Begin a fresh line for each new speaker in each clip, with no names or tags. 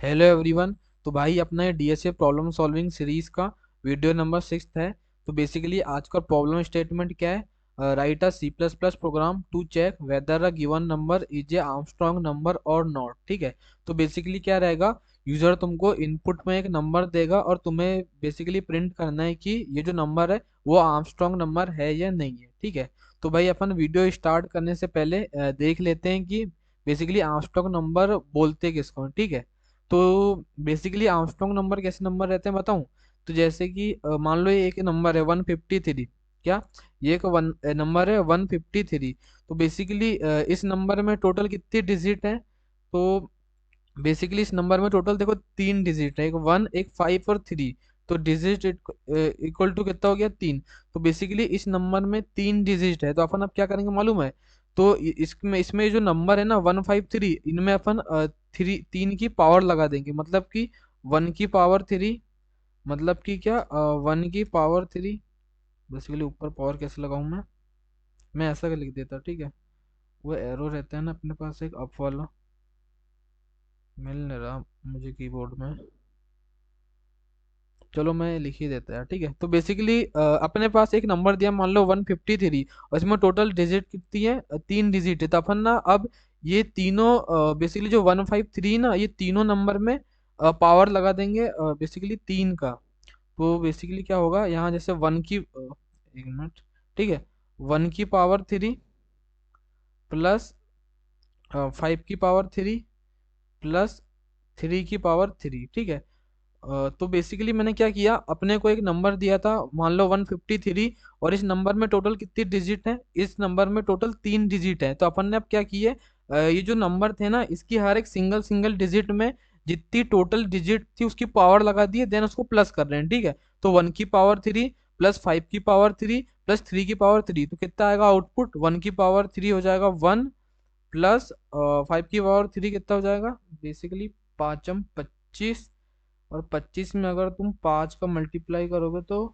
Hello everyone. तो भाई अपना ये डीएसए प्रॉब्लम सॉल्विंग सीरीज का वीडियो नंबर 6 है। तो बेसिकली आज का प्रॉब्लम स्टेटमेंट क्या है? Write a C plus plus program to check whether a given number is a Armstrong number और नॉट। ठीक है। तो बेसिकली क्या रहेगा, यूजर तुमको इनपुट में एक नंबर देगा और तुम्हें बेसिकली प्रिंट करना है कि ये जो नंबर है वो आर्मस्ट्रॉन्ग नंबर है या नहीं है। ठीक है। तो भाई अपन वीडियो स्टार्ट करने से पहले देख लेते हैं कि बेसिकली आर्मस्ट्रॉन्ग नंबर बोलते किसको हैं। ठीक है। तो बेसिकली आर्मस्ट्रॉन्ग नंबर कैसे नंबर रहते हैं बताऊं। तो जैसे कि मान लो ये एक नंबर है 153। क्या ये एक वन नंबर है 153। तो बेसिकली इस नंबर में टोटल कितनी डिजिट है? तो बेसिकली इस नंबर में टोटल देखो 3 डिजिट है, एक 1 एक 5 और 3। तो डिजिट इक्वल टू कितना हो गया? 3। तो बेसिकली इस नंबर में 3 डिजिट है, तो अपन अब क्या करेंगे मालूम है? तो इसमें इसमें जो नंबर है ना 153, इनमें अपन थ्री 3 की पावर लगा देंगे, मतलब कि 1 की पावर 3। मतलब कि क्या 1 की पावर 3। बेसिकली ऊपर पावर कैसे लगाऊं मैं ऐसा कर लिख देता। ठीक है। वो एरो रहता है ना अपने पास एक अप वाला, मिल नहीं रहा मुझे कीबोर्ड में। चलो मैं लिख ही देता है। ठीक है। तो बेसिकली अपने पास एक नंबर दिया मान लो 153 और इसमें टोटल डिजिट कितनी है? 3 डिजिट है। तो अपन ना अब ये तीनों बेसिकली जो 153 ना ये तीनों नंबर में पावर लगा देंगे बेसिकली 3 का। तो बेसिकली क्या होगा यहाँ, जैसे एक मिनट। ठीक है। 1 की पावर 3 प्लस 5 की पावर 3 प्लस 3 की पावर 3। ठीक है। तो बेसिकली मैंने क्या किया, अपने को एक नंबर दिया था मान लो 153 और इस नंबर में टोटल कितनी डिजिट है? इस नंबर में टोटल 3 डिजिट है। तो अपन ने अब क्या किए, ये जो नंबर थे ना इसकी हर एक सिंगल सिंगल डिजिट में जितनी टोटल डिजिट थी उसकी पावर लगा दिए, देन उसको प्लस कर रहे हैं। ठीक है। तो 1 की पावर 3 प्लस 5 की पावर 3 प्लस 3 की पावर 3, तो कितना आएगा आउटपुट? 1 की पावर 3 हो जाएगा 1 प्लस 5 की पावर 3 कितना हो जाएगा? बेसिकली 5 हम 25, और 25 में अगर तुम 5 का मल्टीप्लाई करोगे तो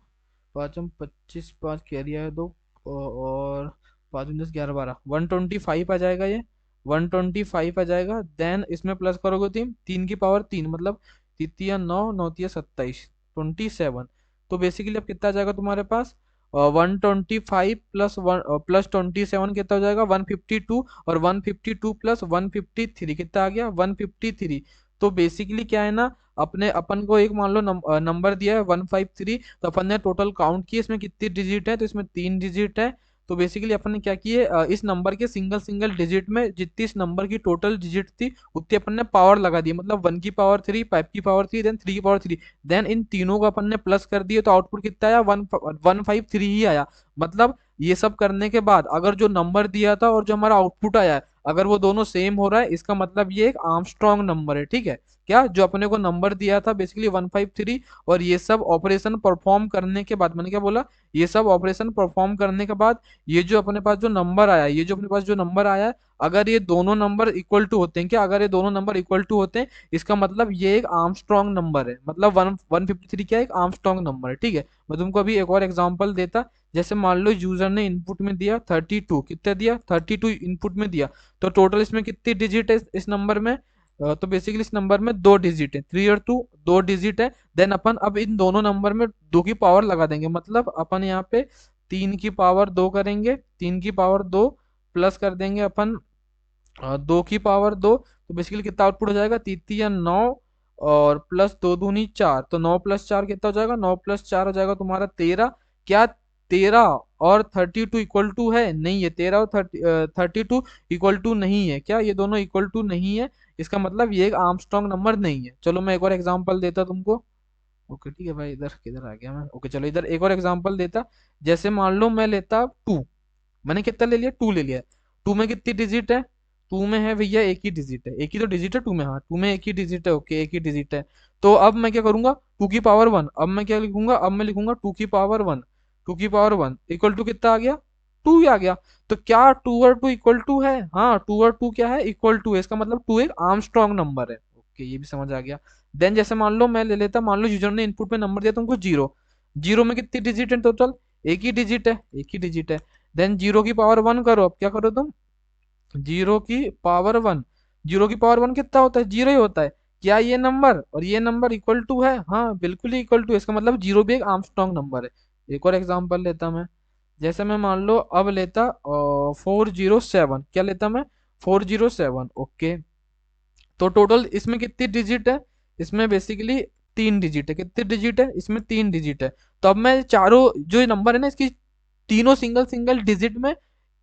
5 हम 25, 5 कैरी आए दो, और 5 10 11 12 125 आ जाएगा ये। 125 आ जाएगा। देन इसमें प्लस करोगे 3 की पावर 3 मतलब तीतिया 9 9 तिया 27 27। तो बेसिकली अब कितना आ जाएगा तुम्हारे पास? 125 प्लस 1 प्लस 27 कितना हो जाएगा? 152। और 152 प्लस 153 कितना आ गया? 153। तो बेसिकली क्या है ना, अपने अपन को एक मान लो नंबर दिया है 153, तो अपन ने टोटल काउंट किया इसमें कितनी डिजिट है, तो इसमें 3 डिजिट है। तो बेसिकली अपन ने क्या किए, इस नंबर के सिंगल सिंगल डिजिट में जितनी इस नंबर की टोटल डिजिट थी उतनी अपन ने पावर लगा दी, मतलब 1 की पावर 3 5 की पावर 3 देन 3 की पावर 3। देन इन तीनों को अपन ने प्लस कर दिए तो आउटपुट कितना आया? 153 ही आया। मतलब ये सब करने के बाद अगर जो नंबर दिया था और जो हमारा आउटपुट आया है अगर वो दोनों सेम हो रहा है, इसका मतलब ये एक आर्मस्ट्रॉन्ग नंबर है। ठीक है। क्या जो अपने को नंबर दिया था बेसिकली 153, और ये सब ऑपरेशन परफॉर्म करने के बाद, मैंने क्या बोला, ये सब ऑपरेशन परफॉर्म करने के बाद ये जो अपने पास जो नंबर आया, ये जो अपने पास जो नंबर आया है, अगर ये दोनों नंबर इक्वल टू होते हैं, क्या अगर ये दोनों नंबर इक्वल टू होते हैं इसका मतलब ये एक आर्मस्ट्रॉन्ग नंबर है, मतलब 153 क्या एक आर्मस्ट्रॉन्ग नंबर है। ठीक है। मैं तुमको अभी एक और एग्जांपल देता। जैसे मान लो यूजर ने इनपुट में दिया 32, कितना दिया? 32 इनपुट में दिया। तो टोटल इसमें कितनी डिजिट है इस नंबर में? तो बेसिकली इस नंबर में 2 डिजिट है, 3 और 2 2 डिजिट है। देन अपन अब इन दोनों नंबर में 2 की पावर लगा देंगे, मतलब अपन यहाँ पे 3 की पावर 2 करेंगे, 3 की पावर 2 प्लस कर देंगे अपन 2 की पावर 2। तो बेसिकली कितना आउटपुट हो जाएगा? तीतिया 9 और प्लस 2 दूनी 4, तो 9 प्लस 4 कितना हो जाएगा? 9 प्लस 4 हो जाएगा तुम्हारा 13। क्या 13 और 32 इक्वल टू है? नहीं है। 13 और 32 इक्वल टू नहीं है। क्या ये दोनों इक्वल टू नहीं है? इसका मतलब ये एक आर्मस्ट्रॉन्ग नंबर नहीं है। चलो मैं एक और एग्जांपल देता तुमको। ओके ठीक है भाई, इधर किधर आ गया मैं? ओके चलो इधर एक और एग्जांपल देता। जैसे मान लो मैं लेता 2। मैंने कितना ले लिया? 2 ले लिया। 2 में कितनी डिजिट है? 2 में है भैया एक ही डिजिट है, एक ही तो डिजिट है 2 में। हाँ 2 में एक ही डिजिट है। ओके एक ही डिजिट है। तो अब मैं क्या करूंगा? 2 की पावर 1, अब मैं क्या लिखूंगा? अब मैं लिखूंगा 2 की पावर 1। 2 की पावर 1 इक्वल टू कितना आ गया? 2 ही आ गया। तो क्या 2 और 2 इक्वल टू है? हाँ 2 और 2 क्या है? इक्वल टू है। इसका मतलब 2 एक आर्मस्ट्रॉन्ग नंबर है। ओके ये भी समझ आ गया। देन जैसे मान लो मैं ले लेता, मान लो यूजर ने इनपुट में नंबर दिया तुमको 0। 0 में कितनी डिजिट है टोटल? एक ही डिजिट है, एक ही डिजिट है। देन 0 की पावर 1 करो, अब क्या करो तुम? 0 की पावर 1, 0 की पावर 1 कितना होता है? 0 ही होता है। क्या ये नंबर और ये नंबर इक्वल टू है? हाँ बिल्कुल ही इक्वल टू। इसका मतलब जीरो भी एक आर्मस्ट्रांग नंबर है। एक और एग्जांपल लेता मैं। जैसे मैं मान लो अब लेता 407, क्या लेता मैं? 407। ओके, तो टोटल इसमें कितनी डिजिट है? इसमें बेसिकली 3 डिजिट है। कितने डिजिट है इसमें? 3 डिजिट है। तो अब मैं चारों जो ये नंबर है ना, इसकी तीनों सिंगल सिंगल डिजिट में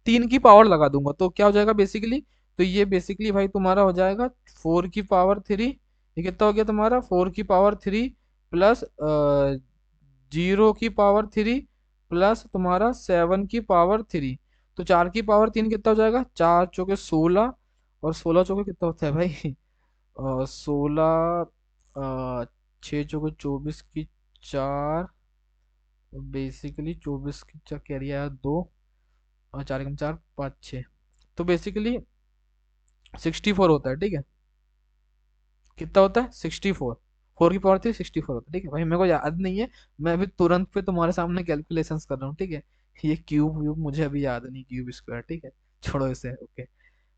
3 की पावर लगा दूंगा, तो क्या हो जाएगा बेसिकली? तो ये बेसिकली भाई तुम्हारा हो जाएगा 4 की पावर 3। ये कितना हो गया तुम्हारा? 4 की पावर 3 प्लस 0 की पावर 3 प्लस तुम्हारा 7 की पावर 3। तो 4 की पावर 3 कितना हो जाएगा? 4 चौके 16, और 16 चौके कितना होता है भाई? 16, 6 चौके 24 की 4, बेसिकली 24 की 4 कैरी आया 2, और 4 कम 4 5 6, तो बेसिकली 64 होता है। ठीक है, कितना होता है? 64। 4 की पावर 3 64 होता है। ठीक है भाई, मेरे को याद नहीं है, मैं अभी तुरंत पे तुम्हारे सामने कैलकुलेशंस कर रहा हूँ। ठीक है, ये क्यूब व्यूब मुझे अभी याद नहीं, क्यूब स्क्वायर। ठीक है, छोड़ो इसे। ओके,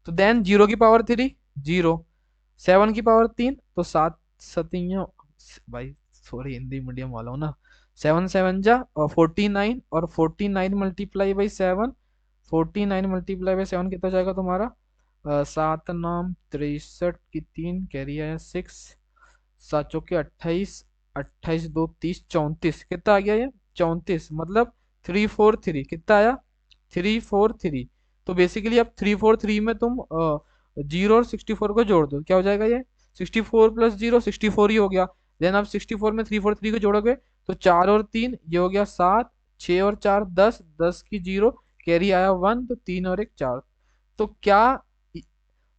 तो देन 0 की पावर 3 जीरो, 7 की पावर 3 तो 7 सतियों, भाई सॉरी हिंदी मीडियम वाला हूँ ना। 7 7 जा और 49, और 49 मल्टीप्लाई बाई 7, 49 मल्टीप्लाई बाई 7 कितना हो जाएगा तुम्हारा? 7 9 63 की 3 कैरी आया 6, 7 चौके 28, 28 2 30 34, कितना आ गया ये? 34, मतलब 343 कितना आया? 343। तो बेसिकली अब 343 में तुम 0 और 64 को जोड़ दो, क्या हो जाएगा ये? 64 + 0 64 ही हो गया। देन अब 64 में 343 को जोड़ोगे तो 4 और 3 ये हो गया 7, 6 और 4 10, 10 की 0 कैरी आया 1, तो 3 और 1 4। तो क्या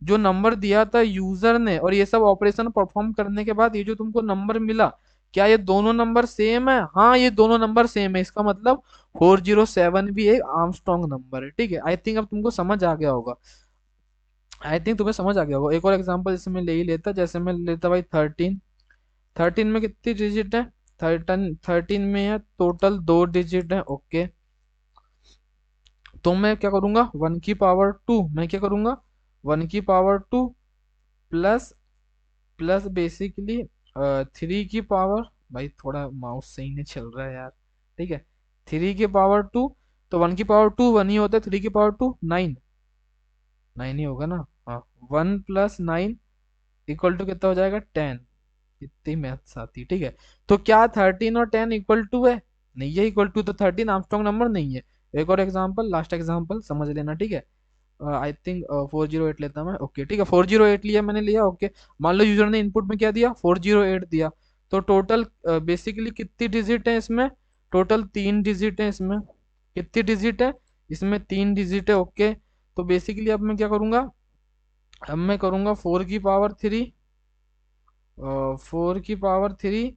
जो नंबर दिया था यूजर ने और ये सब ऑपरेशन परफॉर्म करने के बाद ये जो तुमको नंबर मिला, क्या ये दोनों नंबर सेम है? हाँ, ये दोनों नंबर सेम है। इसका मतलब 407 भी एक आर्मस्ट्रॉन्ग नंबर है। ठीक है, आई थिंक अब तुमको समझ आ गया होगा। आई थिंक तुम्हें समझ आ गया होगा। एक और एग्जांपल जैसे मैं ले ही लेता, जैसे मैं लेता भाई 13। 13 में कितनी डिजिट है? 13 में है टोटल 2 डिजिट है। ओके, तो मैं क्या करूंगा? 1 की पावर 2, मैं क्या करूंगा? 1 की पावर 2 प्लस प्लस बेसिकली 3 की पावर, भाई थोड़ा माउस सही नहीं चल रहा है यार। ठीक है, 3 की पावर 2, तो 1 की पावर 2 1 ही होता है, 3 की पावर 2 9, 9 ही होगा ना? हाँ, 1 + 9 इक्वल टू कितना हो जाएगा? 10। इतनी मैथ्स आती। ठीक है, तो क्या 13 और 10 इक्वल टू है? नहीं है इक्वल टू, तो 13 आर्मस्ट्रॉन्ग नंबर नहीं है। एक और एग्जांपल, लास्ट एग्जांपल समझ लेना। ठीक है, आई थिंक 408 लेता मैं। ओके ठीक है, 408 लिया मैंने, लिया। ओके, मान लो यूजर ने इनपुट में क्या दिया? 408 दिया। तो टोटल बेसिकली कितनी डिजिट है इसमें? टोटल 3 डिजिट है इसमें। कितनी डिजिट है इसमें? 3 डिजिट है। ओके, तो बेसिकली अब मैं क्या करूंगा? अब मैं करूंगा 4 की पावर 3, 4 की पावर 3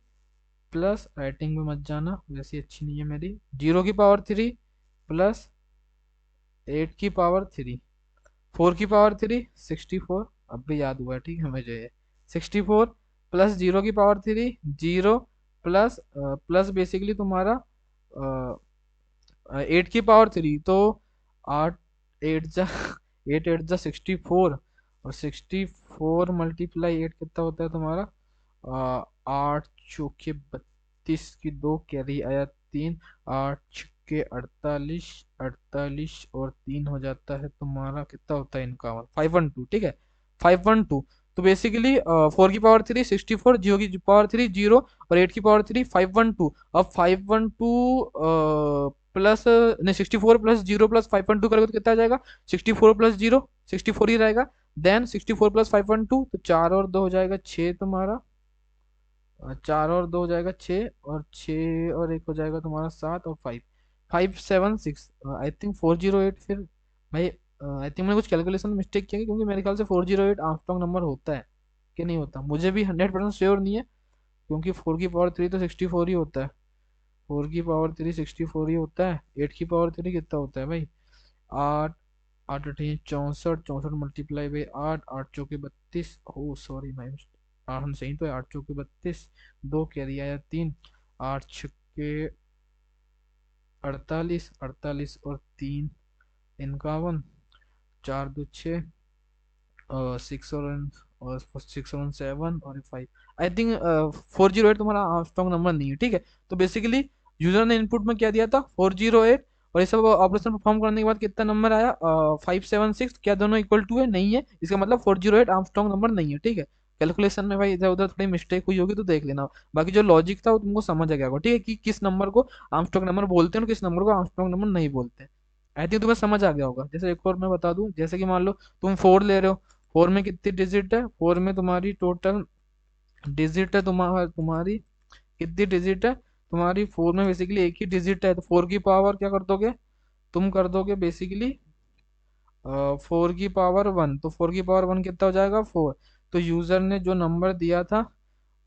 प्लस, राइटिंग में मत जाना वैसी अच्छी नहीं है मेरी, 0 की पावर 3 प्लस 8 की पावर 3। 4 की पावर 3 64, अब भी याद हुआ है। ठीक है मुझे ये 64 प्लस 0 की power 3 zero, plus plus basically तुम्हारा 8 की पावर 3, तो 8 8 जा 8 8 जा 64, और 64 × 8 कितना होता है तुम्हारा? 8 चौके 32 की 2 कैरी आया 3, 8 छक्के 48, 48 और 3 हो जाता है तुम्हारा, कितना होता है इनका? 512। ठीक है, 512। तो बेसिकली 4 की पावर 3 64, 0 की पावर 3 जीरो, और 8 की पावर 3 512। अब 512 प्लस, नहीं 64 + 0 + 512 करोगे तो कितना आ जाएगा? 64 + 0 64 ही रहेगा। देन 64 + 512, तो 4 और 2 हो जाएगा 6 तुम्हारा, 4 और 2 हो जाएगा 6, और 6 और 1 हो जाएगा तुम्हारा 7, और 5 5 7 6, आई थिंक 408 फिर। भाई आई थिंक मैंने कुछ कैलकुलेशन मिस्टेक किया है, क्योंकि मेरे ख्याल से 408 आर्मस्ट्रॉन्ग नंबर होता है कि नहीं होता, मुझे भी 100% श्योर नहीं है। क्योंकि 4 की पावर 3 तो 64 ही होता है। 4 की पावर 3 64 ही होता है। 8 की पावर 3 कितना होता है भाई? 8, 8 8 64, 64 × 8, 8 चौके 32। ओ सॉरी भाई, हम सही तो है। 8 चौके 32, 2 कैरी आया 3, 8 छक्के 48, 48 और 3 51, 4 2 6, 6 और और 617 और 5, आई थिंक 408 तुम्हारा आर्मस्ट्रांग नंबर नहीं है, ठीक है। तो बेसिकली यूजर ने इनपुट में क्या दिया था 408, और ये सब ऑपरेशन परफॉर्म करने के बाद कितना नंबर आया 576, क्या दोनों इक्वल टू है? नहीं है, इसका मतलब 408 आर्मस्ट्रांग नंबर नहीं है, ठीक है। कैलकुलेशन में भाई इधर उधर थोड़ी मिस्टेक हुई होगी तो देख लेना, बाकी जो लॉजिक था वो तुमको समझ आ गया होगा, ठीक है, कि किस नंबर को आर्मस्ट्रांग नंबर बोलते हैं और किस नंबर को आर्मस्ट्रांग नंबर नहीं बोलते हैं। आई थिंक तुम्हें समझ आ गया होगा। जैसे एक और मैं बता दूं, जैसे कि मान लो तुम 4 ले रहे हो, 4 में कितनी डिजिट है? 4 में तुम्हारी टोटल डिजिट है, तुम्हारी कितनी डिजिट है तुम्हारी? 4 में बेसिकली एक ही डिजिट है, तो 4 की पावर क्या कर दोगे तुम? कर दोगे बेसिकली 4 की पावर 1, तो 4 की पावर 1 कितना हो जाएगा? 4। तो यूजर ने जो नंबर दिया था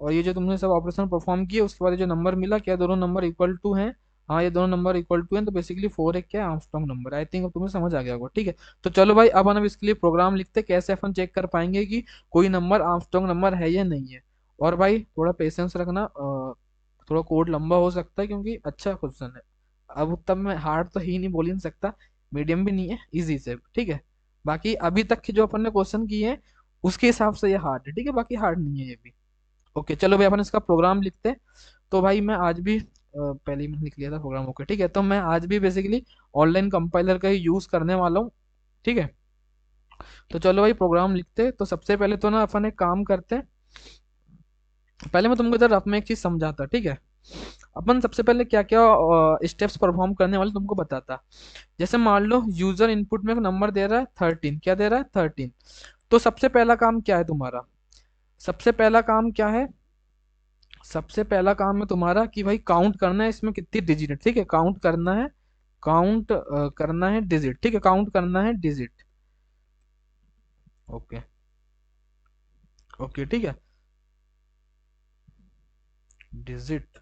और ये जो तुमने सब ऑपरेशन परफॉर्म किए उसके बाद ये जो नंबर मिला, क्या दोनों नंबर इक्वल टू हैं? हाँ, ये दोनों नंबर इक्वल टू हैं, तो बेसिकली 4 एक क्या है? Armstrong number. आई थिंक अब तुम्हें समझ आ गया होगा, ठीक है। तो चलो भाई, अब हम इसके लिए प्रोग्राम लिखते हैं, कैसे अपन चेक कर पाएंगे कि कोई नंबर आर्मस्ट्रांग नंबर है या नहीं है। और भाई थोड़ा पेशेंस रखना, थोड़ा कोड लंबा हो सकता है क्योंकि अच्छा क्वेश्चन है। अब तब मैं हार्ड तो ही नहीं बोल ही नहीं सकता, मीडियम भी नहीं है, इजी से, ठीक है। बाकी अभी तक के जो अपन ने क्वेश्चन किए हैं उसके हिसाब से ये हार्ड है, ठीक है, बाकी हार्ड नहीं है ये भी। ओके चलो भाई, अपन इसका प्रोग्राम लिखते हैं। तो भाई मैं आज भी पहले ही मैंने लिख लिया था प्रोग्राम, ओके ठीक है। तो मैं आज भी बेसिकली ऑनलाइन कंपाइलर का ही यूज करने वाला हूँ, ठीक है। तो चलो भाई प्रोग्राम लिखते हैं। तो सबसे पहले तो ना अपन एक काम करते हैं, पहले मैं तुमको इधर रफ में एक चीज समझाता, ठीक है। अपन सबसे पहले क्या क्या स्टेप्स परफॉर्म करने वाले तुमको बताता। जैसे मान लो यूजर इनपुट में एक नंबर दे रहा है 13, क्या दे रहा है? 13। तो सबसे पहला काम क्या है तुम्हारा? सबसे पहला काम क्या है? सबसे पहला काम है तुम्हारा कि भाई काउंट करना है इसमें कितनी डिजिट है, ठीक है। काउंट करना है, काउंट करना है डिजिट, ठीक है, काउंट करना है डिजिट। ओके, ओके ठीक है, डिजिट।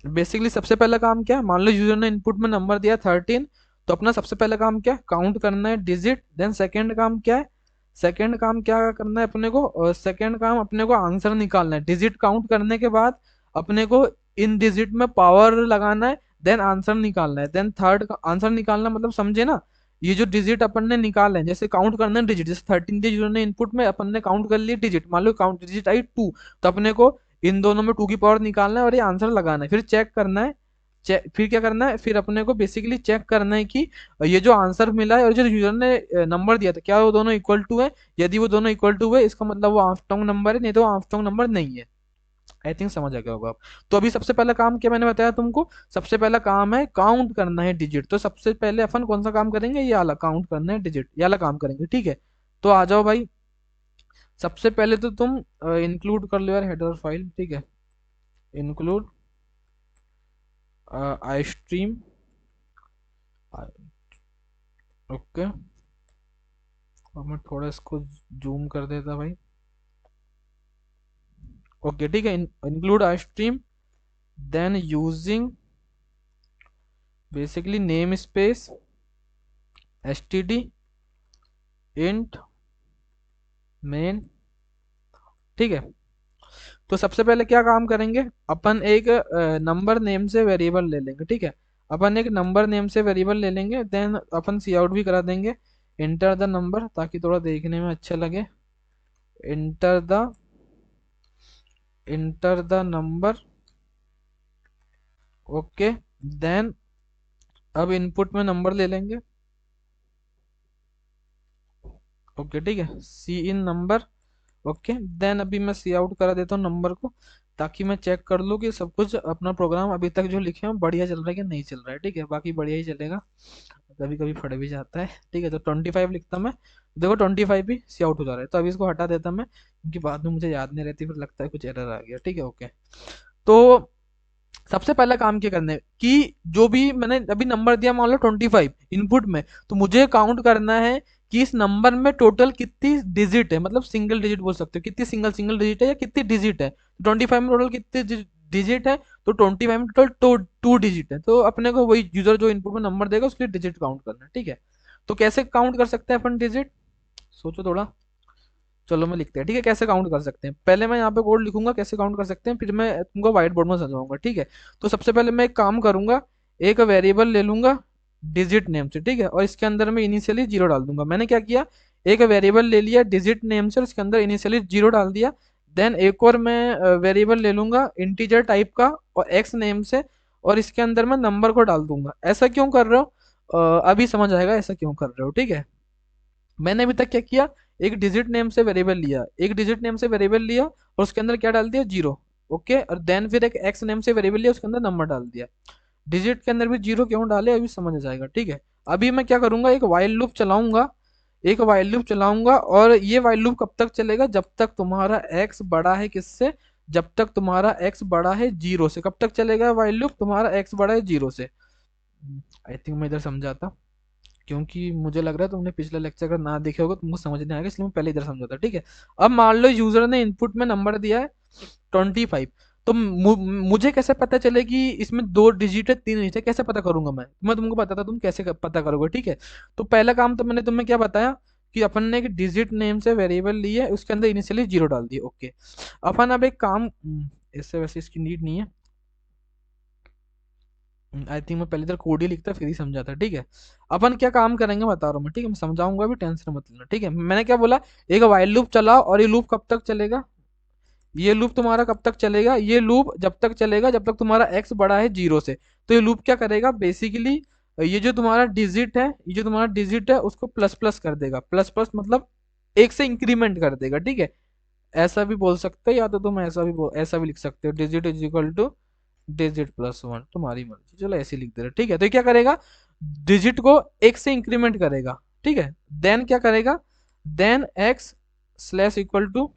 बेसिकली सबसे पहला काम क्या है? मान लो यूजर ने इनपुट में नंबर दिया 13, तो अपना सबसे पहला काम क्या है? काउंट करना है डिजिट। देन सेकंड काम क्या है? सेकंड काम क्या करना है अपने को? सेकंड काम अपने को आंसर निकालना है। डिजिट काउंट करने के बाद अपने को इन डिजिट में पावर लगाना है, देन आंसर निकालना है। देन थर्ड आंसर निकालना मतलब समझे ना, ये जो डिजिट अपन ने निकाले हैं, जैसे काउंट करना है डिजिट, जैसे 13 के यूजर ने इनपुट में अपन ने काउंट कर लिए डिजिट, मान लो काउंट डिजिट आई 2, तो अपने को इन दोनों में 2 की पावर निकालना है और ये आंसर लगाना है, फिर चेक करना है। फिर क्या करना है? फिर अपने को बेसिकली चेक करना है कि ये जो आंसर मिला है और जो यूजर ने नंबर दिया था, क्या वो दोनों इक्वल टू है? यदि वो दोनों इक्वल टू है इसका मतलब वो आर्मस्ट्रांग नंबर है, नहीं तो आर्मस्ट्रांग नंबर नहीं है। आई थिंक समझ आ गया होगा आप। तो अभी सबसे पहला काम क्या मैंने बताया तुमको? सबसे पहला काम है काउंट करना है डिजिट। तो सबसे पहले अपन कौन सा काम करेंगे? ये वाला, काउंट करना है डिजिट, ये वाला काम करेंगे, ठीक है। तो आ जाओ भाई, सबसे पहले तो तुम इंक्लूड कर लो यार हेडर फाइल, ठीक है। Include I stream, okay. और मैं थोड़ा इसको जूम कर देता भाई, ओके ठीक है। Include iostream, then using basically namespace std int main, ठीक है। तो सबसे पहले क्या काम करेंगे? अपन एक नंबर नेम से वेरिएबल ले लेंगे, ठीक है। अपन एक नंबर नेम से वेरिएबल ले लेंगे, देन अपन सी आउट भी करा देंगे, इंटर द नंबर, ताकि थोड़ा देखने में अच्छा लगे। Enter the number, okay. Then अब इनपुट में नंबर ले लेंगे, ओके ठीक है, cin number, okay. Then अभी मैं सी आउट करा देता हूँ नंबर को, ताकि मैं चेक कर लूँ कि सब कुछ अपना प्रोग्राम अभी तक जो लिखे हैं बढ़िया चल रहा है कि नहीं चल रहा है, ठीक है। बाकी बढ़िया ही चलेगा, कभी कभी फट भी जाता है, ठीक है। तो 25 लिखता मैं, देखो 25 भी सी आउट हो जा रहा है, तो अभी इसको हटा देता मैं क्योंकि बाद में मुझे याद नहीं रहती, फिर लगता है कुछ एरर आ गया, ठीक है, ओके। तो सबसे पहला काम क्या करना है कि जो भी मैंने अभी नंबर दिया मान लो 25 इनपुट में, तो मुझे काउंट करना है कि इस नंबर में टोटल कितनी डिजिट है, मतलब सिंगल डिजिट बोल सकते हो, कितनी सिंगल सिंगल डिजिट है या कितनी डिजिट है। 25 में टोटल कितनी डिजिट है? तो 25 में टोटल टू डिजिट है, तो अपने को वही यूजर जो इनपुट में नंबर देगा उसके लिए डिजिट काउंट करना है, ठीक है। तो कैसे काउंट कर सकते हैं अपन डिजिट? सोचो थोड़ा। चलो मैं लिखते हैं, ठीक है, कैसे काउंट कर सकते हैं। पहले मैं यहाँ पे कोड लिखूंगा कैसे काउंट कर सकते हैं, फिर मैं तुमको व्हाइट बोर्ड में समझाऊंगा, ठीक है। तो सबसे पहले मैं एक काम करूंगा, एक वेरिएबल ले लूंगा डिजिट नेम से, ठीक है, और इसके अंदर मैं इनिशियली जीरो डाल दूंगा। मैंने क्या किया, एक वेरिएबल ले लिया डिजिट नेम से, उसके अंदर इनिशियली जीरो डाल दिया। देन एक और मैं वेरिएबल ले लूंगा इंटीजर टाइप का और एक्स नेम से, और इसके अंदर मैं नंबर को डाल दूंगा। ऐसा क्यों कर रहे हो? अभी समझ आएगा ऐसा क्यों कर रहे हो, ठीक है। मैंने अभी तक क्या किया, एक डिजिट नेम से वेरिएबल लिया, एक डिजिट नेम से वेरिएबल लिया और उसके अंदर क्या डाल दिया, जीरो। ओके, और देन फिर एक एक्स नेम से वेरिएबल लिया, उसके अंदर नंबर डाल दिया। डिजिट के अंदर भी जीरो क्यों डाले अभी समझ आ जाएगा, ठीक है। अभी मैं क्या करूंगा, एक वाइल लूप चलाऊंगा, एक वाइल लूप चलाऊंगा, और ये वाइल लूप कब तक चलेगा, जब तक तुम्हारा एक्स बड़ा है किससे, जब तक तुम्हारा एक्स बड़ा है जीरो से। कब तक चलेगा वाइल लूप, तुम्हारा एक्स बड़ा है जीरो से। आई थिंक मैं इधर समझाता, क्योंकि मुझे लग रहा है तुमने पिछला लेक्चर अगर ना देखे होगा तुमको समझ नहीं आएगा, इसलिए मैं पहले इधर समझाता, ठीक है। अब मान लो यूजर ने इनपुट में नंबर दिया है 25, तो मुझे कैसे पता चले कि इसमें दो डिजिट है तीन डिजिट है, कैसे पता करूंगा मैं तुमको बताता तुम कैसे पता करोगे, ठीक है। तो पहला काम तो मैंने तुम्हें क्या बताया कि अपन ने एक डिजिट नेम से वेरिएबल ली है, उसके अंदर इनिशियली जीरो डाल दिए। ओके, अपन अब एक काम, इससे वैसे इसकी नीड नहीं है। आई थिंक मैं पहले इधर कोड ही लिखता फिर ही समझाता, ठीक है। अपन क्या काम करेंगे बता रहा हूँ मैं, ठीक है, मैं समझाऊंगा भी, टेंशन मत लेना, ठीक है। मैंने क्या बोला, एक वाइल लूप चलाओ, और ये लूप कब तक चलेगा, ये लूप तुम्हारा कब तक चलेगा, ये लूप जब तक चलेगा जब तक तुम्हारा एक्स बड़ा है जीरो से। तो ये लूप क्या करेगा बेसिकली, ये जो तुम्हारा डिजिट है, ये जो तुम्हारा डिजिट है उसको प्लस प्लस कर देगा। प्लस प्लस मतलब एक से इंक्रीमेंट कर देगा, ठीक है। ऐसा भी बोल सकते हो, या तो तुम ऐसा भी लिख सकते हो, digit is equal two digit plus one, तुम्हारी मर्जी, चलो ऐसे लिख दे रहे, ठीक है। तो ये क्या करेगा, डिजिट को एक से इंक्रीमेंट करेगा, ठीक है। देन क्या करेगा, then X slash equal to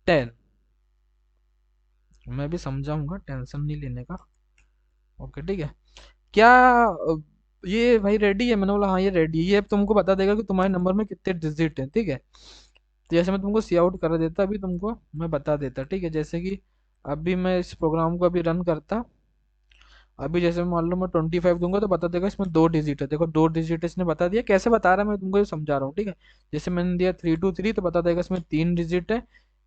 10। मैं भी समझाऊंगा, टेंशन नहीं लेने का। ओके, ठीक है। क्या ये भाई रेडी है, मैंने बोला हाँ ये रेडी है। ये अब तुमको बता देगा कि तुम्हारे नंबर में कितने डिजिट हैं, ठीक है। तो जैसे मैं तुमको सी आउट कर देता, अभी तुमको मैं बता देता, ठीक है। जैसे कि अभी मैं इस प्रोग्राम को अभी रन करता, अभी जैसे मान लो मैं 25 दूंगा तो बता देगा इसमें दो डिजिट है। देखो दो डिजिट इसने बता दिया, कैसे बता रहा है मैं तुमको ये समझा रहा हूँ, ठीक है। जैसे मैंने दिया 323 तो बता देगा इसमें तीन डिजिट है।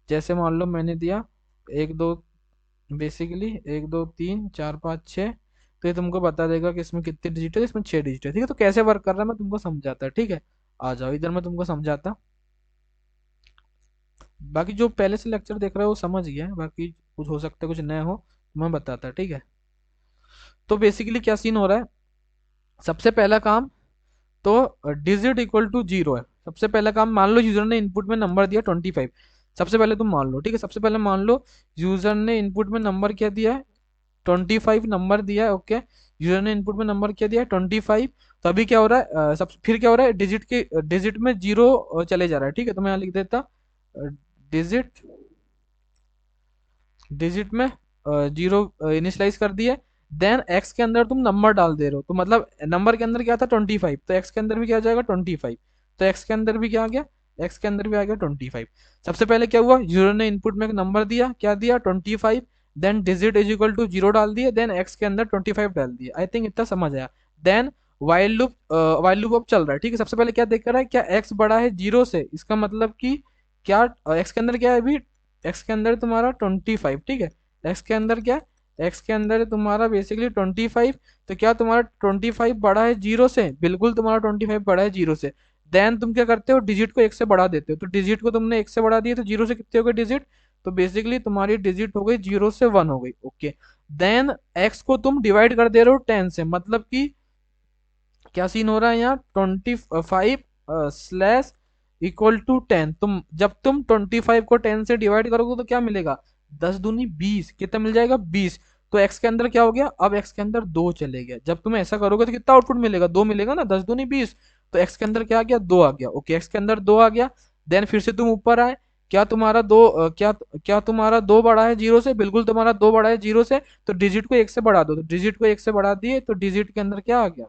जैसे मान लो मैंने दिया एक दो, बेसिकली एक दो तीन चार पाँच छः, तो ये तुमको बता देगा कि इसमें कितने डिजिट है, इसमें छः डिजिट है, ठीक है। तो कैसे वर्क कर रहा है मैं तुमको समझाता, ठीक है। आ जाओ इधर मैं तुमको समझाता। बाकी जो पहले से लेक्चर देख रहे हो वो समझ गया है, बाकी कुछ हो सकता है कुछ नया हो, मैं बताता, ठीक है। तो बेसिकली क्या सीन हो रहा है, सबसे पहला काम तो डिजिट इक्वल टू जीरो है। सबसे पहला काम, मान लो यूजर ने इनपुट में नंबर दिया 25। सबसे पहले तुम मान लो, ठीक है, सबसे पहले मान लो यूजर ने इनपुट में नंबर क्या दिया है, 25 नंबर दिया है। ओके, यूजर ने इनपुट में नंबर क्या दिया है, 25। तो अभी क्या हो रहा है, सब फिर क्या हो रहा है, डिजिट में जीरो चले जा रहा है, ठीक है। तो मैं यहाँ लिख देता डिजिट, डिजिट में जीरो इनिशलाइज कर दिए। देन एक्स के अंदर तुम नंबर डाल दे रहे हो, तो मतलब नंबर के अंदर क्या था 25, तो एक्स के अंदर भी क्या आ जाएगा 25। तो एक्स के अंदर भी क्या आ गया, एक्स के अंदर भी आ गया 25। सबसे पहले क्या हुआ, यूजर ने इनपुट में एक नंबर दिया, क्या दिया 25। Then digit is equal to zero डाल दिए, देन एक्स के अंदर 25 डाल दिए। आई थिंक इतना समझ आया। देन वाइल लूप अब चल रहा है, ठीक है। सबसे पहले क्या देख रहा है, क्या एक्स बड़ा है जीरो से, इसका मतलब कि क्या एक्स के अंदर क्या है अभी, एक्स के अंदर तुम्हारा 25, ठीक है। एक्स के अंदर क्या, एक्स के अंदर तुम्हारा बेसिकली 25। तो क्या तुम्हारा 25 बड़ा है जीरो से, बिल्कुल तुम्हारा 25 बड़ा है जीरो से। देन तुम क्या करते हो, डिजिट को एक से बढ़ा देते हो, तो डिजिट को तुमने एक से बढ़ा दिया तो जीरो से कितने हो गए डिजिट, तो बेसिकली तुम्हारी डिजिट हो गई जीरो से वन हो गई। ओके, देन एक्स को तुम डिवाइड कर दे रहे हो 10 से, मतलब कि क्या सीन हो रहा है यहाँ, 25 स्लैश इक्वल टू 10। तुम 25 को 10 से डिवाइड करोगे तो क्या मिलेगा, 10 दूनी 20, कितना मिल जाएगा 20। तो एक्स के अंदर क्या हो गया, अब एक्स के अंदर दो चले गया। जब तुम ऐसा करोगे तो कितना आउटपुट मिलेगा, दो मिलेगा ना, 10 दूनी 20। तो एक्स के अंदर क्या आ गया, दो आ गया। ओके, एक्स के अंदर दो आ गया। देन फिर से तुम ऊपर आए, क्या तुम्हारा क्या तुम्हारा दो बड़ा है जीरो से, बिल्कुल तुम्हारा दो बड़ा है जीरो से। तो डिजिट को एक से बढ़ा दो, तो डिजिट को एक से बढ़ा दिए, तो डिजिट के अंदर क्या आ गया,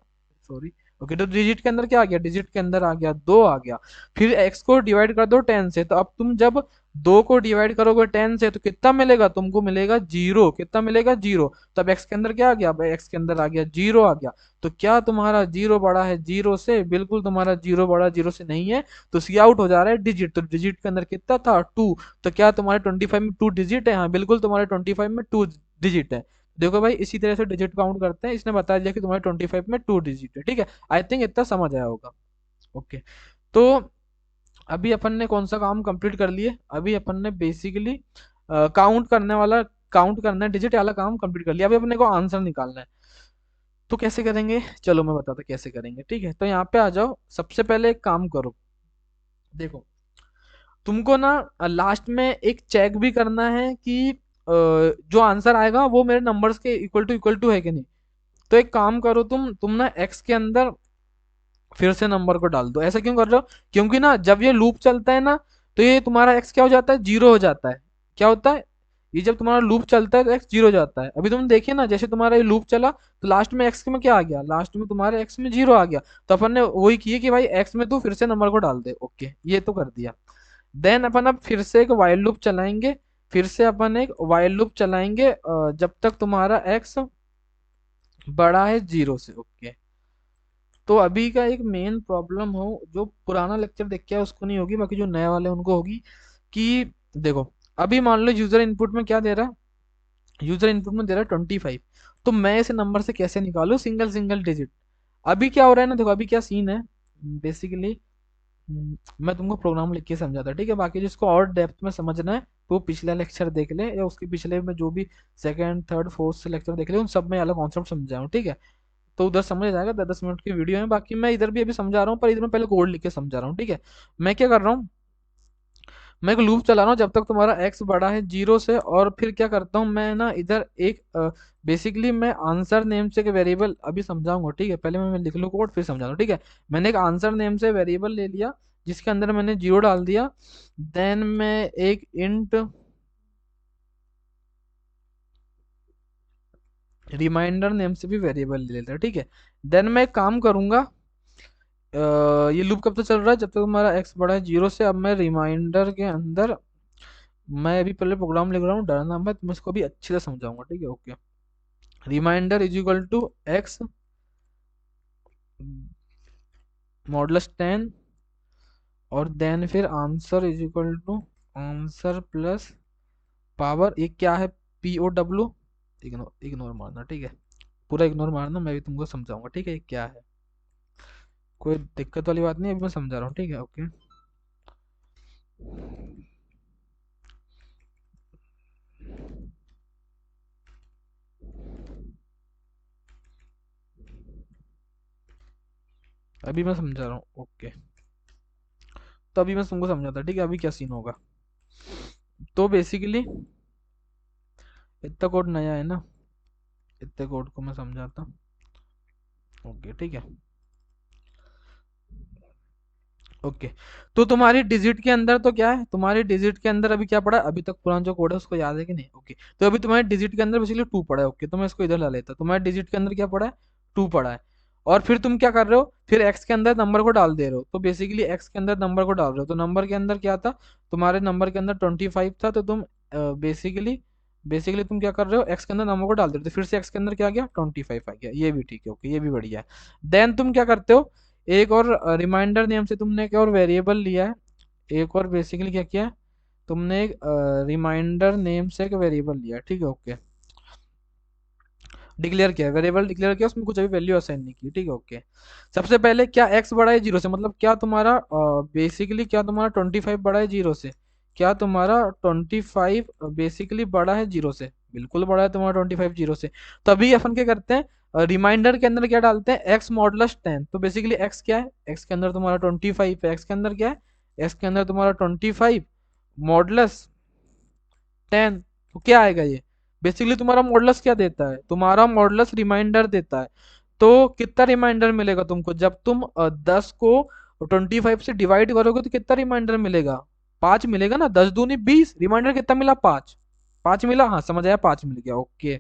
सॉरी। ओके, तो डिजिट के अंदर क्या आ गया, डिजिट के अंदर आ गया दो आ गया। फिर एक्स को डिवाइड कर दो 10 से, तो अब तुम जब दो को डिवाइड करोगे 10 से तो कितना मिलेगा, तुमको मिलेगा जीरो। कितना मिलेगा, जीरो। तब एक्स के अंदर क्या आ गया, अब एक्स के अंदर आ गया जीरो आ गया। तो क्या तुम्हारा जीरो बड़ा है जीरो से, बिल्कुल तुम्हारा जीरो बड़ा जीरो से नहीं है। तो सी आउट हो जा रहा है डिजिट, तो डिजिट के अंदर कितना था, टू। तो क्या तुम्हारे 25 में टू डिजिट है, हाँ बिल्कुल तुम्हारे 25 में टू डिजिट है। देखो भाई इसी तरह से डिजिट काउंट करते हैं, इसने बता दिया कि तुम्हारे 25 में टू डिजिट है, ठीक है। आई थिंक इतना समझ आया होगा। ओके, तो अभी अपन ने कौन सा काम कंप्लीट कर लिए, अभी अपन ने बेसिकली काउंट करना है डिजिट वाला काम कंप्लीट कर लिया। अभी अपने को आंसर निकालना है। तो कैसे करेंगे, चलो मैं बताता कैसे करेंगे। ठीक है, तो यहाँ पे आ जाओ। सबसे पहले एक काम करो, देखो तुमको ना लास्ट में एक चेक भी करना है कि जो आंसर आएगा वो मेरे नंबर्स के इक्वल टू है कि नहीं। तो एक काम करो, तुम ना एक्स के अंदर फिर से नंबर को डाल दो। ऐसा क्यों कर रहे हो, क्योंकि ना जब ये लूप चलता है ना, तो ये तुम्हारा एक्स क्या हो जाता है, जीरो हो जाता है। क्या होता है, ये जब तुम्हारा लूप चलता है तो एक्स जीरो हो जाता है। अभी तुम देखिए ना, जैसे तुम्हारा ये लूप चला तो लास्ट में एक्स में क्या आ गया, लास्ट में तुम्हारे एक्स में जीरो आ गया। तो अपन ने वही किया कि भाई एक्स में तू फिर से नंबर को डाल दे। ओके, ये तो कर दिया। देन अपन अब फिर से एक वाइल लूप चलाएंगे। फिर से अपन एक वाइल लूप चलाएंगे जब तक तुम्हारा एक्स बड़ा है जीरो से। ओके, तो अभी का एक मेन प्रॉब्लम हो, जो पुराना लेक्चर देख के आए उसको नहीं होगी, बाकी जो नए वाले हैं उनको होगी। कि देखो, अभी मान लो यूजर इनपुट में क्या दे रहा है, यूजर इनपुट में दे रहा है 25। तो मैं इस नंबर से कैसे निकालूं सिंगल सिंगल डिजिट। अभी क्या हो रहा है ना, देखो अभी क्या सीन है बेसिकली। मैं तुमको प्रोग्राम लिख के समझाता, ठीक है। बाकी जिसको और डेप्थ में समझना है तो वो पिछला लेक्चर देख ले, या उसके पिछले में जो भी सेकंड थर्ड फोर्थ से लेक्चर देख ले, उन सब में अलग कॉन्सेप्ट समझाऊँ, ठीक है। तो उधर समझ जाएगा, 10 10 मिनट की वीडियो है। बाकी मैं इधर भी अभी समझा रहा हूँ, पर इधर मैं पहले कोड लिख के समझा रहा हूँ, ठीक है। मैं क्या कर रहा हूँ, मैं एक लूप चला रहा हूँ जब तक तुम्हारा एक्स बड़ा है जीरो से। और फिर क्या करता हूँ मैं ना, इधर एक बेसिकली मैं आंसर नेम से एक वेरिएबल अभी समझाऊंगा, ठीक है। पहले मैं लिख लूँ कोड फिर समझाऊंगा, ठीक है। मैंने एक आंसर नेम से वेरिएबल ले लिया जिसके अंदर मैंने जीरो डाल दिया। देन मैं एक इंट रिमाइंडर नेम से भी वेरिएबल ले लेता, ठीक है। देन मैं एक काम करूंगा, ये लूप कब तक चल रहा है, जब तक तुम्हारा एक्स बड़ा है जीरो से। अब मैं रिमाइंडर के अंदर, मैं अभी पहले प्रोग्राम लिख रहा हूँ, डरना मत, मैं इसको भी अच्छे से समझाऊंगा, ठीक है। Okay, remainder is equal to X modulus 10, और देन फिर answer is equal to answer plus power, ये क्या है, P O W. Ignore ignore मारना, ठीक है। पूरा इग्नोर मारना, मैं भी तुमको समझाऊंगा, ठीक है, ये क्या है। कोई दिक्कत वाली बात नहीं, अभी मैं समझा रहा हूँ, ठीक है। ओके, अभी मैं समझा रहा हूँ। ओके, तो अभी मैं तुमको समझाता, ठीक है, अभी क्या सीन होगा। तो बेसिकली इतना कोड नया है ना, इतने कोड को मैं समझाता। ओके, ठीक है। ओके, तो तुम्हारी डिजिट के अंदर तो क्या है, तुम्हारी डिजिट के अंदर अभी क्या पड़ा है, अभी तक पुराना जो कोड है उसको याद है कि नहीं। ओके, तो अभी तुम्हारी डिजिट के अंदर बेसिकली टू पड़ा है। ओके, तो मैं इसको इधर ला लेता, तुम्हारे डिजिट के अंदर क्या पड़ा है, टू पड़ा है। और फिर तुम क्या कर रहे हो, फिर एक्स के अंदर नंबर को डाल दे रहे हो। तो बेसिकली एक्स के अंदर नंबर को डाल रहे हो, तो नंबर के अंदर क्या था, तुम्हारे नंबर के अंदर 25 था। तो तुम बेसिकली बेसिकली तुम क्या कर रहे हो, एक्स के अंदर नंबर को डाल दे रहे हो, तो फिर से एक्स के अंदर क्या आ गया, 25 आ गया। ये भी ठीक है, ओके, ये भी बढ़िया है। देन तुम क्या करते हो, एक और रिमाइंडर नेम से तुमने एक और वेरिएबल लिया है। एक और बेसिकली क्या किया है, तुमने एक रिमाइंडर नेम से एक वेरिएबल लिया है, ठीक है। ओके, डिक्लेयर किया है, वेरिएबल डिक्लेयर किया, उसमें कुछ अभी वैल्यू असाइन नहीं की, ठीक है। ओके, सबसे पहले क्या एक्स बड़ा है जीरो से, मतलब क्या तुम्हारा बेसिकली क्या तुम्हारा 25 बड़ा है जीरो से। क्या तुम्हारा 25 बेसिकली बड़ा है जीरो से, बिल्कुल बड़ा है तुम्हारा 25 जीरो से। तो अभी अपन क्या करते हैं, रिमाइंडर के अंदर क्या डालते हैं, एक्स मॉडुलस 10। तो बेसिकली एक्स क्या है, एक्स के अंदर तुम्हारा 25 है, एक्स के अंदर क्या है, एक्स के अंदर तुम्हारा 25 मॉडुलस 10। तो क्या आएगा ये, बेसिकली तुम्हारा मॉडुलस क्या देता है, तुम्हारा मॉडुलस रिमाइंडर देता है। तो कितना रिमाइंडर मिलेगा तुमको, जब तुम 10 को 25 से डिवाइड करोगे तो कितना रिमाइंडर मिलेगा, 5 मिलेगा ना। 10 दूनी 20, रिमाइंडर कितना मिला, 5। 5 मिला, हाँ समझ आया, 5 मिल गया। ओके,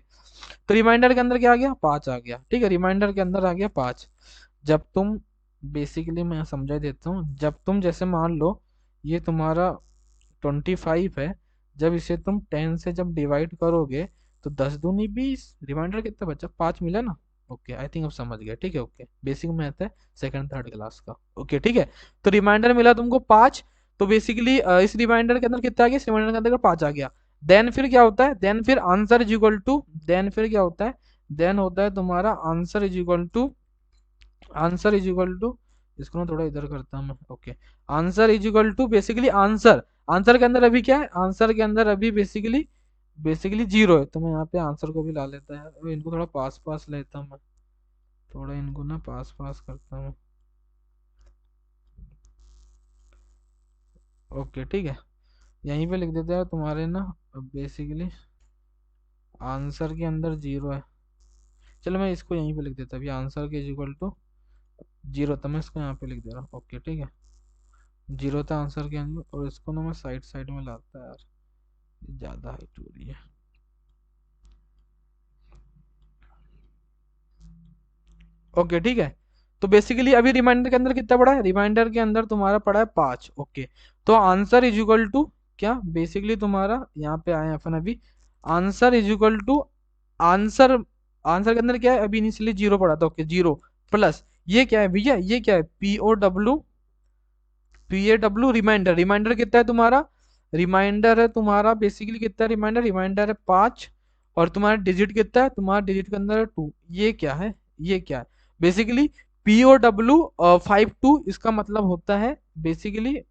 तो रिमाइंडर के अंदर क्या आ गया, 5 आ गया, ठीक है। रिमाइंडर के अंदर आ गया 5। जब तुम बेसिकली मैं समझा देता हूँ, जब तुम जैसे मान लो ये तुम्हारा 25 है, जब इसे तुम 10 से जब डिवाइड करोगे तो 10 दूनी 20, रिमाइंडर कितना बचा, 5 मिला ना। ओके, आई थिंक अब समझ गया, ठीक है। ओके, बेसिक मैथ है सेकंड थर्ड क्लास का। ओके, ठीक है। तो रिमाइंडर मिला तुमको 5। तो बेसिकली इस रिमाइंडर के अंदर कितना आ गया, इस रिमाइंडर के अंदर 5 आ गया। देन फिर क्या होता है, देन फिर answer is equal to, then फिर क्या होता है, देन होता है तुम्हारा answer is equal to, answer is equal to इसको ना थोड़ा इधर करता हूँ मैं। Okay, answer is equal to basically answer, answer के अंदर अभी क्या है, आंसर के अंदर अभी बेसिकली बेसिकली जीरो है। तो मैं यहाँ पे आंसर को भी ला लेता है, अब इनको थोड़ा पास पास लेता हूँ मैं, थोड़ा इनको ना पास पास करता हूँ। ओके ठीक है, यहीं पे लिख देते हैं तुम्हारे ना बेसिकली आंसर के अंदर जीरो है। चलो मैं इसको यहीं पे लिख देता हूँ, अभी आंसर के इज इक्वल टू जीरो था, मैं इसको यहाँ पे लिख दे रहा हूँ। ओके ठीक है, जीरो था आंसर के अंदर, और इसको ना मैं साइड साइड में लाता है यार, ज़्यादा हाइट हो रही है। ओके ठीक है, तो बेसिकली अभी रिमाइंडर के अंदर कितना पड़ा है, रिमाइंडर के अंदर तुम्हारा पड़ा है 5। ओके, तो आंसर इज इक्वल टू क्या, बेसिकली तुम्हारा यहाँ पे आए अपन अभी, answer is equal to answer, answer के अंदर क्या है, अभी इनिशियली जीरो पड़ा था। ओके, जीरो प्लस ये क्या है भैया, ये क्या है, P A W remainder, remainder कितना है तुम्हारा, रिमाइंडर है तुम्हारा बेसिकली कितना है, रिमाइंडर रिमाइंडर है 5, और तुम्हारा डिजिट कितना है, तुम्हारा डिजिट के अंदर है 2। ये क्या है, ये क्या है, बेसिकली POW 52, इसका मतलब होता है बेसिकली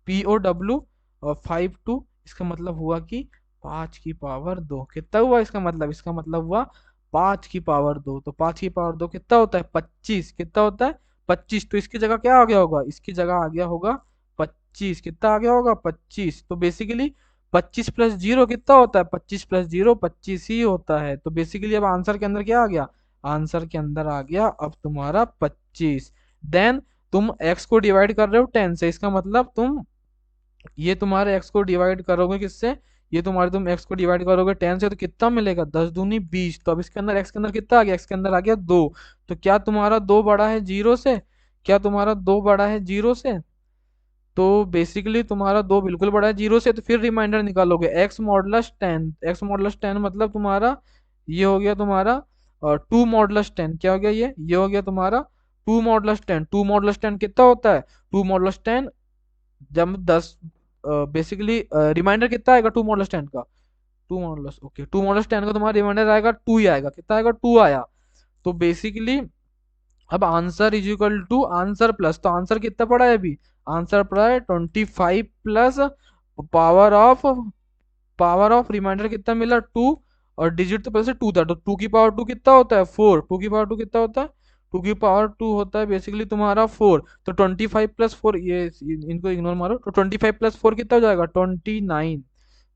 POW 52, इसका मतलब हुआ कि 5 की पावर 2 कितना हुआ, इसका मतलब, इसका मतलब हुआ 5 की पावर 2। तो 5 की पावर 2 कितना होता है, 25, कितना होता है 25। तो इसकी जगह क्या आ गया होगा, इसकी जगह आ गया होगा 25, कितना आ गया होगा 25। तो बेसिकली 25 प्लस जीरो कितना होता है, 25 प्लस जीरो 25 ही होता है। तो बेसिकली अब आंसर के अंदर क्या आ गया, आंसर के अंदर आ गया अब तुम्हारा 25। देन तुम x को डिवाइड कर रहे हो 10 से, इसका मतलब तुम ये तुम्हारे x को डिवाइड करोगे किससे, ये तुम्हारे तुम x को डिवाइड करोगे 10 से, तो कितना मिलेगा, 10 दूनी 20। तो अब इसके अंदर x के अंदर कितना आ गया, x के अंदर आ गया 2। तो क्या तुम्हारा 2 बड़ा है जीरो से, क्या तुम्हारा 2 बड़ा है जीरो से, तो बेसिकली तुम्हारा 2 बिल्कुल बड़ा है जीरो से। तो फिर रिमाइंडर निकालोगे x मॉडुलस 10, x मॉडुलस 10 मतलब तुम्हारा ये हो गया तुम्हारा 2 मॉडुलस 10, क्या हो गया ये हो गया तुम्हारा 2 मॉडुलस 10। 2 मॉडुलस 10 कितना होता है, 2 मॉडुलस 10 जब 10, बेसिकली रिमाइंडर कितना आएगा 2 मॉडुलस 10 का, 2 मॉडुलस, ओके 2 मॉडुलस 10 का तुम्हारा रिमाइंडर आएगा 2 ही आएगा, कितना आएगा 2 आया। तो बेसिकली अब answer is equal to answer plus, तो आंसर कितना पड़ा है अभी, आंसर पड़ा है 25 plus power of, power of remainder कितना मिला 2, और डिजिट तो पहले से 2 था, तो 2 की पावर 2 कितना होता है 4, 2 की पावर 2 कितना होता है, 2 की पावर 2 होता है बेसिकली तुम्हारा 4। तो 25 प्लस 4, ये इनको इग्नोर मारो, तो 25 प्लस 4 कितना हो जाएगा 29।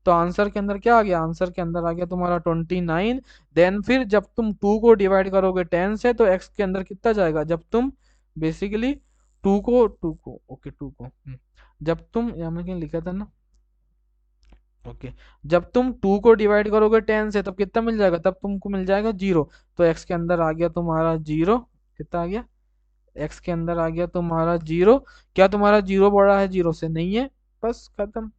तो आंसर के अंदर क्या आ गया, आंसर के अंदर आ गया तुम्हारा 29। देन फिर जब तुम 2 को डिवाइड करोगे 10 से, तो x के अंदर कितना जाएगा, जब तुम बेसिकली 2 को ओके 2 को जब तुम यहाँ में कहीं लिखा था ना, ओके जब तुम 2 को डिवाइड करोगे 10 से, तब कितना मिल जाएगा, तब तुमको मिल जाएगा 0। तो x के अंदर आ गया तुम्हारा 0, कितना आ गया, x के अंदर आ गया तुम्हारा 0। क्या तुम्हारा 0 बड़ा है 0 से, नहीं है, बस खत्म,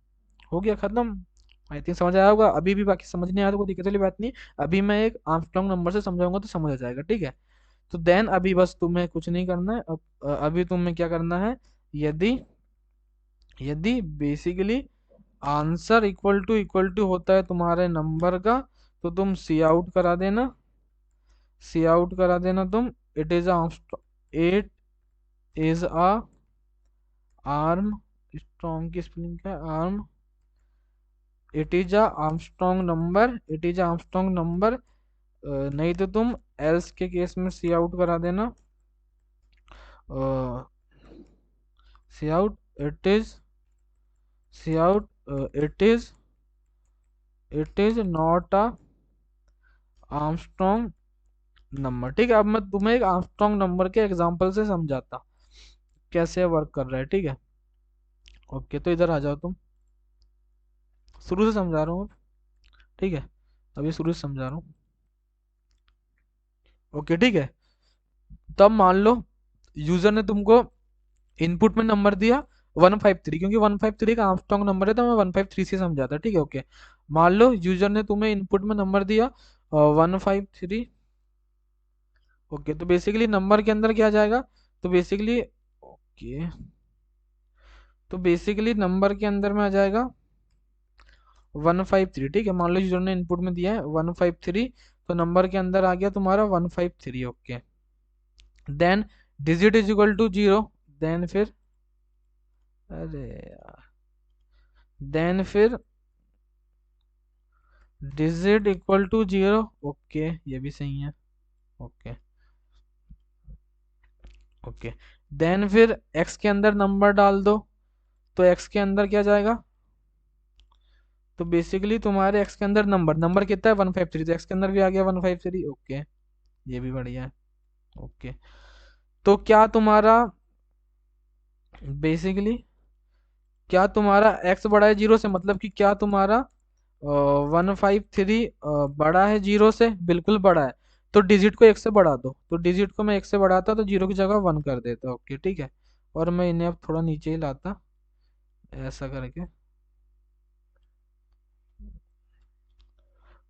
हो गया खत्म। आई थिंक समझ आया होगा, अभी भी बाकी समझ नहीं आया तो कोई दिक्कत वाली बात नहीं, अभी मैं एक आर्मस्ट्रॉन्ग नंबर से समझाऊंगा तो समझ आ जाएगा, ठीक है। तो देन अभी बस तुम्हें कुछ नहीं करना है, अब अभी तुम्हें क्या करना है, यदि यदि बेसिकली आंसर इक्वल टू होता है तुम्हारे नंबर का, तो तुम सी आउट करा देना, सी आउट करा देना तुम, it is it is a arm strong की स्पेलिंग क्या है, arm, it is a Armstrong number, it is Armstrong number. नहीं तो तुम एल्स के केस में सी आउट करा देना, cout, it is, cout, it is not a Armstrong number, ठीक है। अब मैं तुम्हें एक आर्मस्ट्रॉन्ग नंबर के एग्जांपल से समझाता कैसे वर्क कर रहा है, ठीक है। ओके, तो इधर आ जाओ तुम, शुरू से समझा रहा हूँ, ठीक है, अभी शुरू से समझा रहा हूँ। ओके ठीक है, तब मान लो यूजर ने तुमको इनपुट में नंबर दिया 153, क्योंकि 153 का आर्मस्ट्रॉन्ग नंबर है तो मैं 153 से समझाता, ठीक है। ओके, मान लो यूजर ने तुम्हें इनपुट में नंबर दिया 153। ओके, तो बेसिकली नंबर के अंदर क्या आ जाएगा, तो बेसिकली ओके, तो बेसिकली नंबर के अंदर में आ जाएगा 153, ठीक है। मान लो यूजर ने इनपुट में दिया है 153, तो नंबर के अंदर आ गया तुम्हारा 153। Okay, then digit is equal to 0, then फिर, अरे यार, देन फिर डिजिट इक्वल टू 0। ओके, ये भी सही है। ओके ओके, देन फिर x के अंदर नंबर डाल दो, तो x के अंदर क्या जाएगा, तो बेसिकली तुम्हारे x के अंदर नंबर, नंबर कितना है 153, तो x के अंदर भी आ गया 153। ओके, ये भी बढ़िया है। ओके, तो क्या तुम्हारा बेसिकली, क्या तुम्हारा x बड़ा है जीरो से, मतलब कि क्या तुम्हारा 153 बड़ा है जीरो से, बिल्कुल बड़ा है। तो डिजिट को एक से बढ़ा दो, तो डिजिट को मैं एक से बढ़ाता तो जीरो की जगह वन कर देता। ओके ठीक है, और मैं इन्हें अब थोड़ा नीचे ही लाता, ऐसा करके।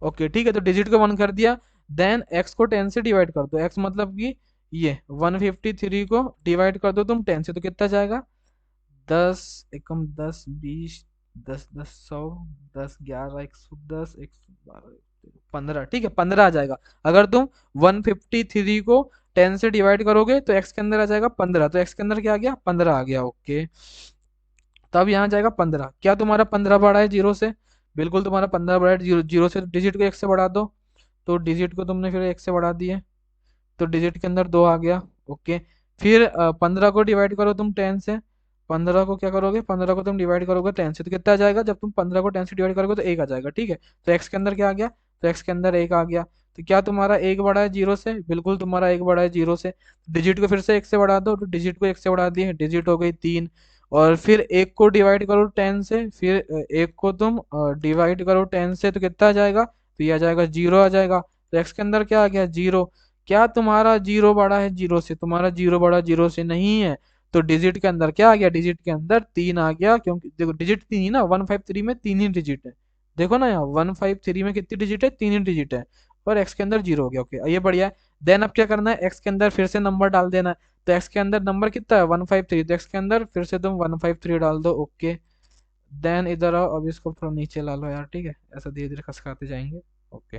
ओके ठीक है, तो डिजिट को वन कर दिया। देन x को 10 से डिवाइड कर दो, x मतलब कि ये 153 को डिवाइड कर दो तुम 10 से, तो कितना जाएगा, 10 एकम 10 20, 10 10 100, 10 11 110, 112, 15, ठीक है 15 आ जाएगा। अगर तुम 153 को 10 से डिवाइड करोगे तो x के अंदर आ जाएगा 15, तो x के अंदर क्या आ गया, 15 आ गया। ओके, तब यहाँ जाएगा 15। क्या तुम्हारा 15 बड़ा है जीरो से, बिल्कुल तुम्हारा 15 बड़ा है जीरो, जीरो से डिजिट को एक से बढ़ा दो, तो डिजिट को तुमने फिर एक से बढ़ा दिए, तो डिजिट के अंदर दो आ गया। ओके, फिर 15 को डिवाइड करो तुम 10 से, 15 को क्या करोगे, 15 को तुम डिवाइड करोगे 10 से, तो कितना आ जाएगा, जब तुम 15 को 10 से डिवाइड करोगे तो एक आ जाएगा। ठीक है, तो एक्स के अंदर क्या आ गया, तो एक्स के अंदर एक आ गया। तो क्या तुम्हारा एक बड़ा है जीरो से, बिल्कुल तुम्हारा एक बड़ा है जीरो से। डिजिट को फिर से एक से बढ़ा दो, तो डिजिट को एक से बढ़ा दिए, डिजिट हो गई 3। और फिर एक को डिवाइड करो 10 से, फिर एक को तुम डिवाइड करो 10 से, तो कितना आ जाएगा, तो ये आ जाएगा जीरो आ जाएगा। तो एक्स के अंदर क्या आ गया, जीरो। क्या तुम्हारा जीरो बड़ा है जीरो से, तुम्हारा जीरो बड़ा जीरो से नहीं है। तो डिजिट के अंदर क्या आ गया, डिजिट के अंदर तीन आ गया, क्योंकि देखो डिजिट तीन ही ना, 153 में तीन ही डिजिट है। देखो ना यहाँ 153 में कितनी डिजिट है, तीन ही डिजिट है। और एक्स के अंदर जीरो हो गया। ओके, ये बढ़िया है। देन अब क्या करना है, एक्स के अंदर फिर से नंबर डाल देना है। तो एक्स के अंदर नंबर कितना है 153, तो एक्स के अंदर फिर से तुम 153 डाल दो। ओके, देन इधर आओ, अब इसको थोड़ा नीचे ला लो यार, ठीक है, ऐसा धीरे धीरे खसकाते जाएंगे। ओके,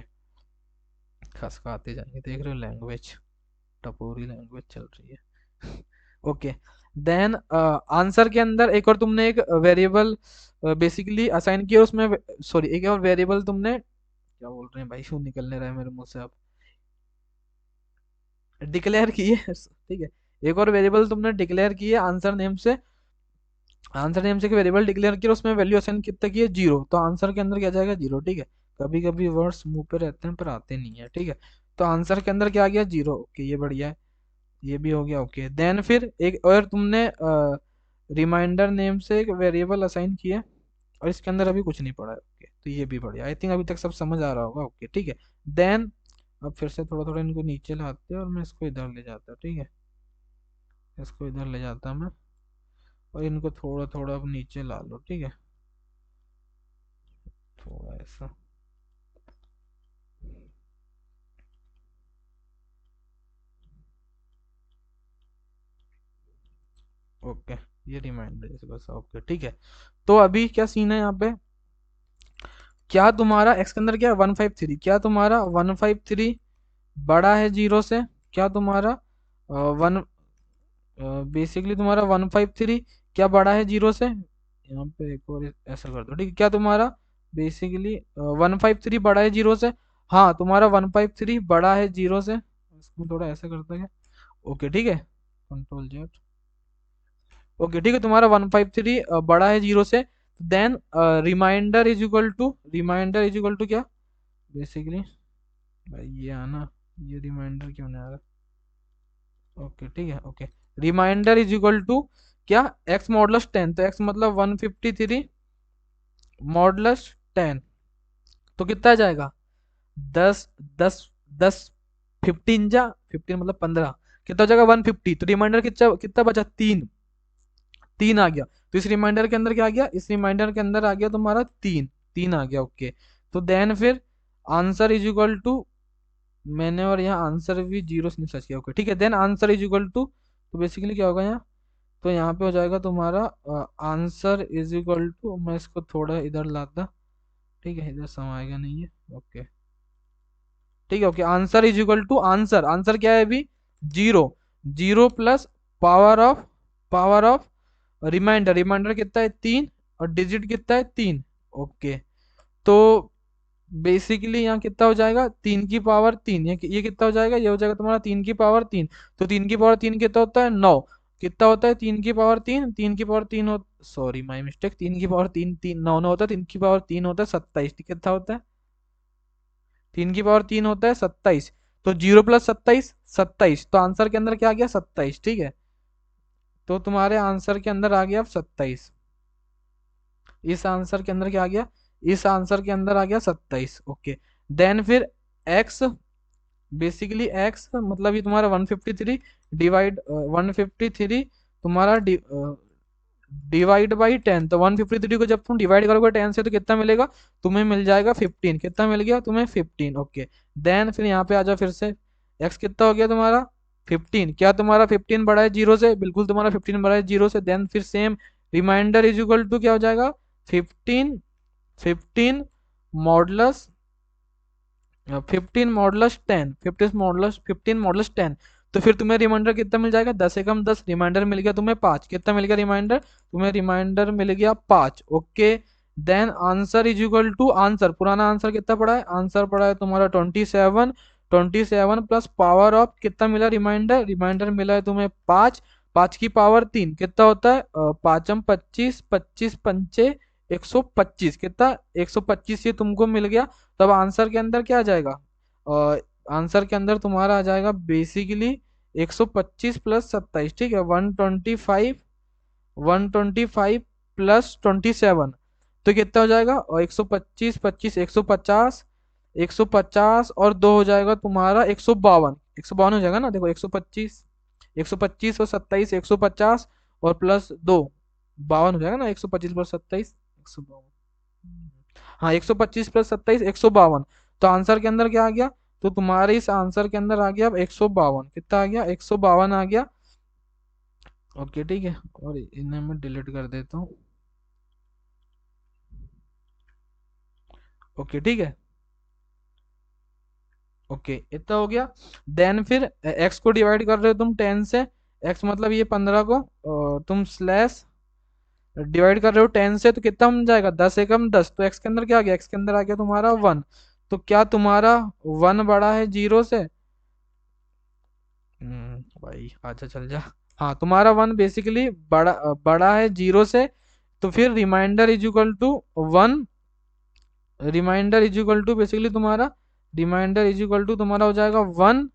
खसकाते जाएंगे, देख रहे हो लैंग्वेज, टपोरी लैंग्वेज चल रही है। ओके, देन आंसर के अंदर एक और तुमने एक वेरिएबल बेसिकली असाइन किया उसमें, सॉरी एक और वेरिएबल तुमने, क्या बोल रहे हैं भाई, क्यों निकलने रहा है मेरे मुंह से, अब डिक्लेयर किए। ठीक है, एक और वेरिएबल तुमने डिक्लेयर किए आंसर नेम से, आंसर नेम से एक वेरिएबल डिक्लेयर किया, उसमें वैल्यू असाइन कितना की है, जीरो, तो आंसर के अंदर क्या जाएगा, जीरो। ठीक है, कभी कभी वर्ड्स मुंह पे रहते हैं पर आते नहीं है। ठीक है, तो आंसर के अंदर क्या आ गया, जीरो। ओके, ये बढ़िया है, ये भी हो गया। ओके, देन फिर एक और तुमने रिमाइंडर नेम से एक वेरिएबल असाइन किया, और इसके अंदर अभी कुछ नहीं पड़ा है। ओके, तो ये भी बढ़िया, आई थिंक अभी तक सब समझ आ रहा होगा। ओके ठीक है, देन अब फिर से थोड़ा थोड़ा इनको नीचे लाते हैं, और मैं इसको इधर ले जाता, ठीक है, इसको इधर ले जाता मैं, और इनको थोड़ा थोड़ा अब नीचे ला लो, ठीक है, थोड़ा ऐसा। ओके, ये रिमाइंडर जैसे बस। ओके ठीक है, तो अभी क्या सीन है यहाँ पे, क्या तुम्हारा एक्स के अंदर क्या 153, क्या तुम्हारा 153 बड़ा है जीरो से, क्या तुम्हारा वन बेसिकली तुम्हारा 153 क्या बड़ा है जीरो से, यहाँ पे एक और ऐसा कर दो, ठीक है, क्या तुम्हारा बेसिकली 153 बड़ा है जीरो से, हाँ तुम्हारा 153 बड़ा है जीरो से, इसको थोड़ा ऐसा करते हैं। ओके ठीक है, कंट्रोल जेड। ओके ठीक है, तुम्हारा 153 बड़ा है जीरो से, then remainder is equal to, remainder is equal to क्या, बेसिकली भाई ये आना, ये रिमाइंडर क्यों नहीं आ रहा। ओके ठीक है, okay, remainder is equal to क्या, एक्स मॉडलस 10, तो एक्स मतलब 153 मॉडलस 10, तो कितना आ जाएगा, 10 10 10 15 जा 15 मतलब 15, कितना हो जाएगा 150, तो रिमाइंडर कितना कितना बचा, तीन, तीन आ गया। तो इस रिमाइंडर के अंदर क्या आ गया, इस रिमाइंडर के अंदर आ गया तुम्हारा तीन, तीन आ गया। ओके, तो देन फिर आंसर इज इक्वल टू, मैंने और यहाँ आंसर भी जीरो से नहीं सर्च किया। ओके ठीक है, then answer is equal to, तो बेसिकली क्या होगा यहाँ, तो यहाँ पे हो जाएगा तुम्हारा आंसर इज इक्वल टू, मैं इसको थोड़ा इधर लाता, ठीक है, इधर समाएगा नहीं है। ओके ठीक है, okay, answer is equal to, answer answer क्या है अभी, zero, zero plus power of power of remainder, remainder कितना है 3 और डिजिट कितना है 3। ओके, तो बेसिकली यहाँ कितना हो जाएगा 3 की पावर 3, ये कितना हो जाएगा, ये हो जाएगा तुम्हारा 3 की पावर 3। तो 3 की पावर 3 कितना होता है 9। कितना होता है 3 की पावर 3, 3 की पावर 3 हो, सॉरी माई मिस्टेक, 3 की पावर 3 तीन 9 9 होता है, 3 की पावर 3 होता है 27। कितना होता है 3 की पावर 3 होता है 27। तो 0 + 27 27, तो आंसर के अंदर क्या आ गया 27। ठीक है, तो तुम्हारे आंसर के अंदर आ गया अब 27। इस आंसर के अंदर क्या आ गया, इस आंसर के अंदर आ गया 27। ओके, देन फिर x, बेसिकली x मतलब ये तुम्हारा 153 डिवाइड 153 तुम्हारा डिवाइड बाई 10। तो 153 को जब तुम डिवाइड करोगे 10 से तो कितना मिलेगा, तुम्हें मिल जाएगा 15। कितना मिल गया तुम्हें 15। ओके, देन फिर यहाँ पे आ जाओ फिर से, x कितना हो गया तुम्हारा 15। क्या तुम्हारा 15 बड़ा है जीरो से, बिल्कुल तुम्हारा 15 बड़ा है जीरो से। देन फिर same remainder is equal to क्या हो जाएगा 15, 15 मॉडलस 15 मॉडलस 10, 15 मॉडलस 10। तो फिर तुम्हें रिमाइंडर कितना मिल जाएगा, 10 एकम 10, रिमाइंडर मिल गया तुम्हें 5। कितना मिल गया रिमाइंडर, तुम्हें रिमाइंडर मिल गया 5। Okay, then answer is equal to, answer पुराना आंसर कितना पड़ा है, आंसर पड़ा है तुम्हारा 27। 27 प्लस पावर ऑफ कितना मिला रिमाइंडर, रिमाइंडर मिला है तुम्हें 5। 5 की पावर 3 कितना होता है, 5 × 25, 25 × 5 125। कितना 125, ये तुमको मिल गया। तब आंसर के अंदर क्या आ जाएगा, और आंसर के अंदर तुम्हारा आ जाएगा बेसिकली 125 + 27। ठीक है, 125, 125 + 27, तो कितना हो जाएगा, और 125 25 150, 150 और 2 हो जाएगा तुम्हारा 152। 152 हो जाएगा ना, देखो 125, 125 और 27 150 और प्लस 2 52 हो जाएगा ना, 125 + 27 152। हाँ, 125 + 27 152। तो आंसर के अंदर क्या आ गया, तो तुम्हारे इस आंसर के अंदर आ गया अब 152। कितना आ गया 152 आ गया। ओके ठीक है, और इन्हें मैं डिलीट कर देता हूँ। ओके ठीक है, ओके इतना हो गया। देन फिर x को डिवाइड कर रहे हो तुम 10 से, x मतलब ये 15 को तुम स्लैश डिवाइड कर रहे हो 10 से, तो कितना बन जाएगा 10 एकम 10। तो x के अंदर क्या आ गया, x के अंदर आ गया तुम्हारा 1। तो क्या तुम्हारा 1 बड़ा है जीरो से, भाई अच्छा चल जा। हाँ, तुम्हारा 1 बेसिकली बड़ा है जीरो से। तो फिर remainder is equal to 1, remainder is equal to basically तुम्हारा, रिमाइंडर इज इक्वल टू तुम्हारा हो जाएगा 1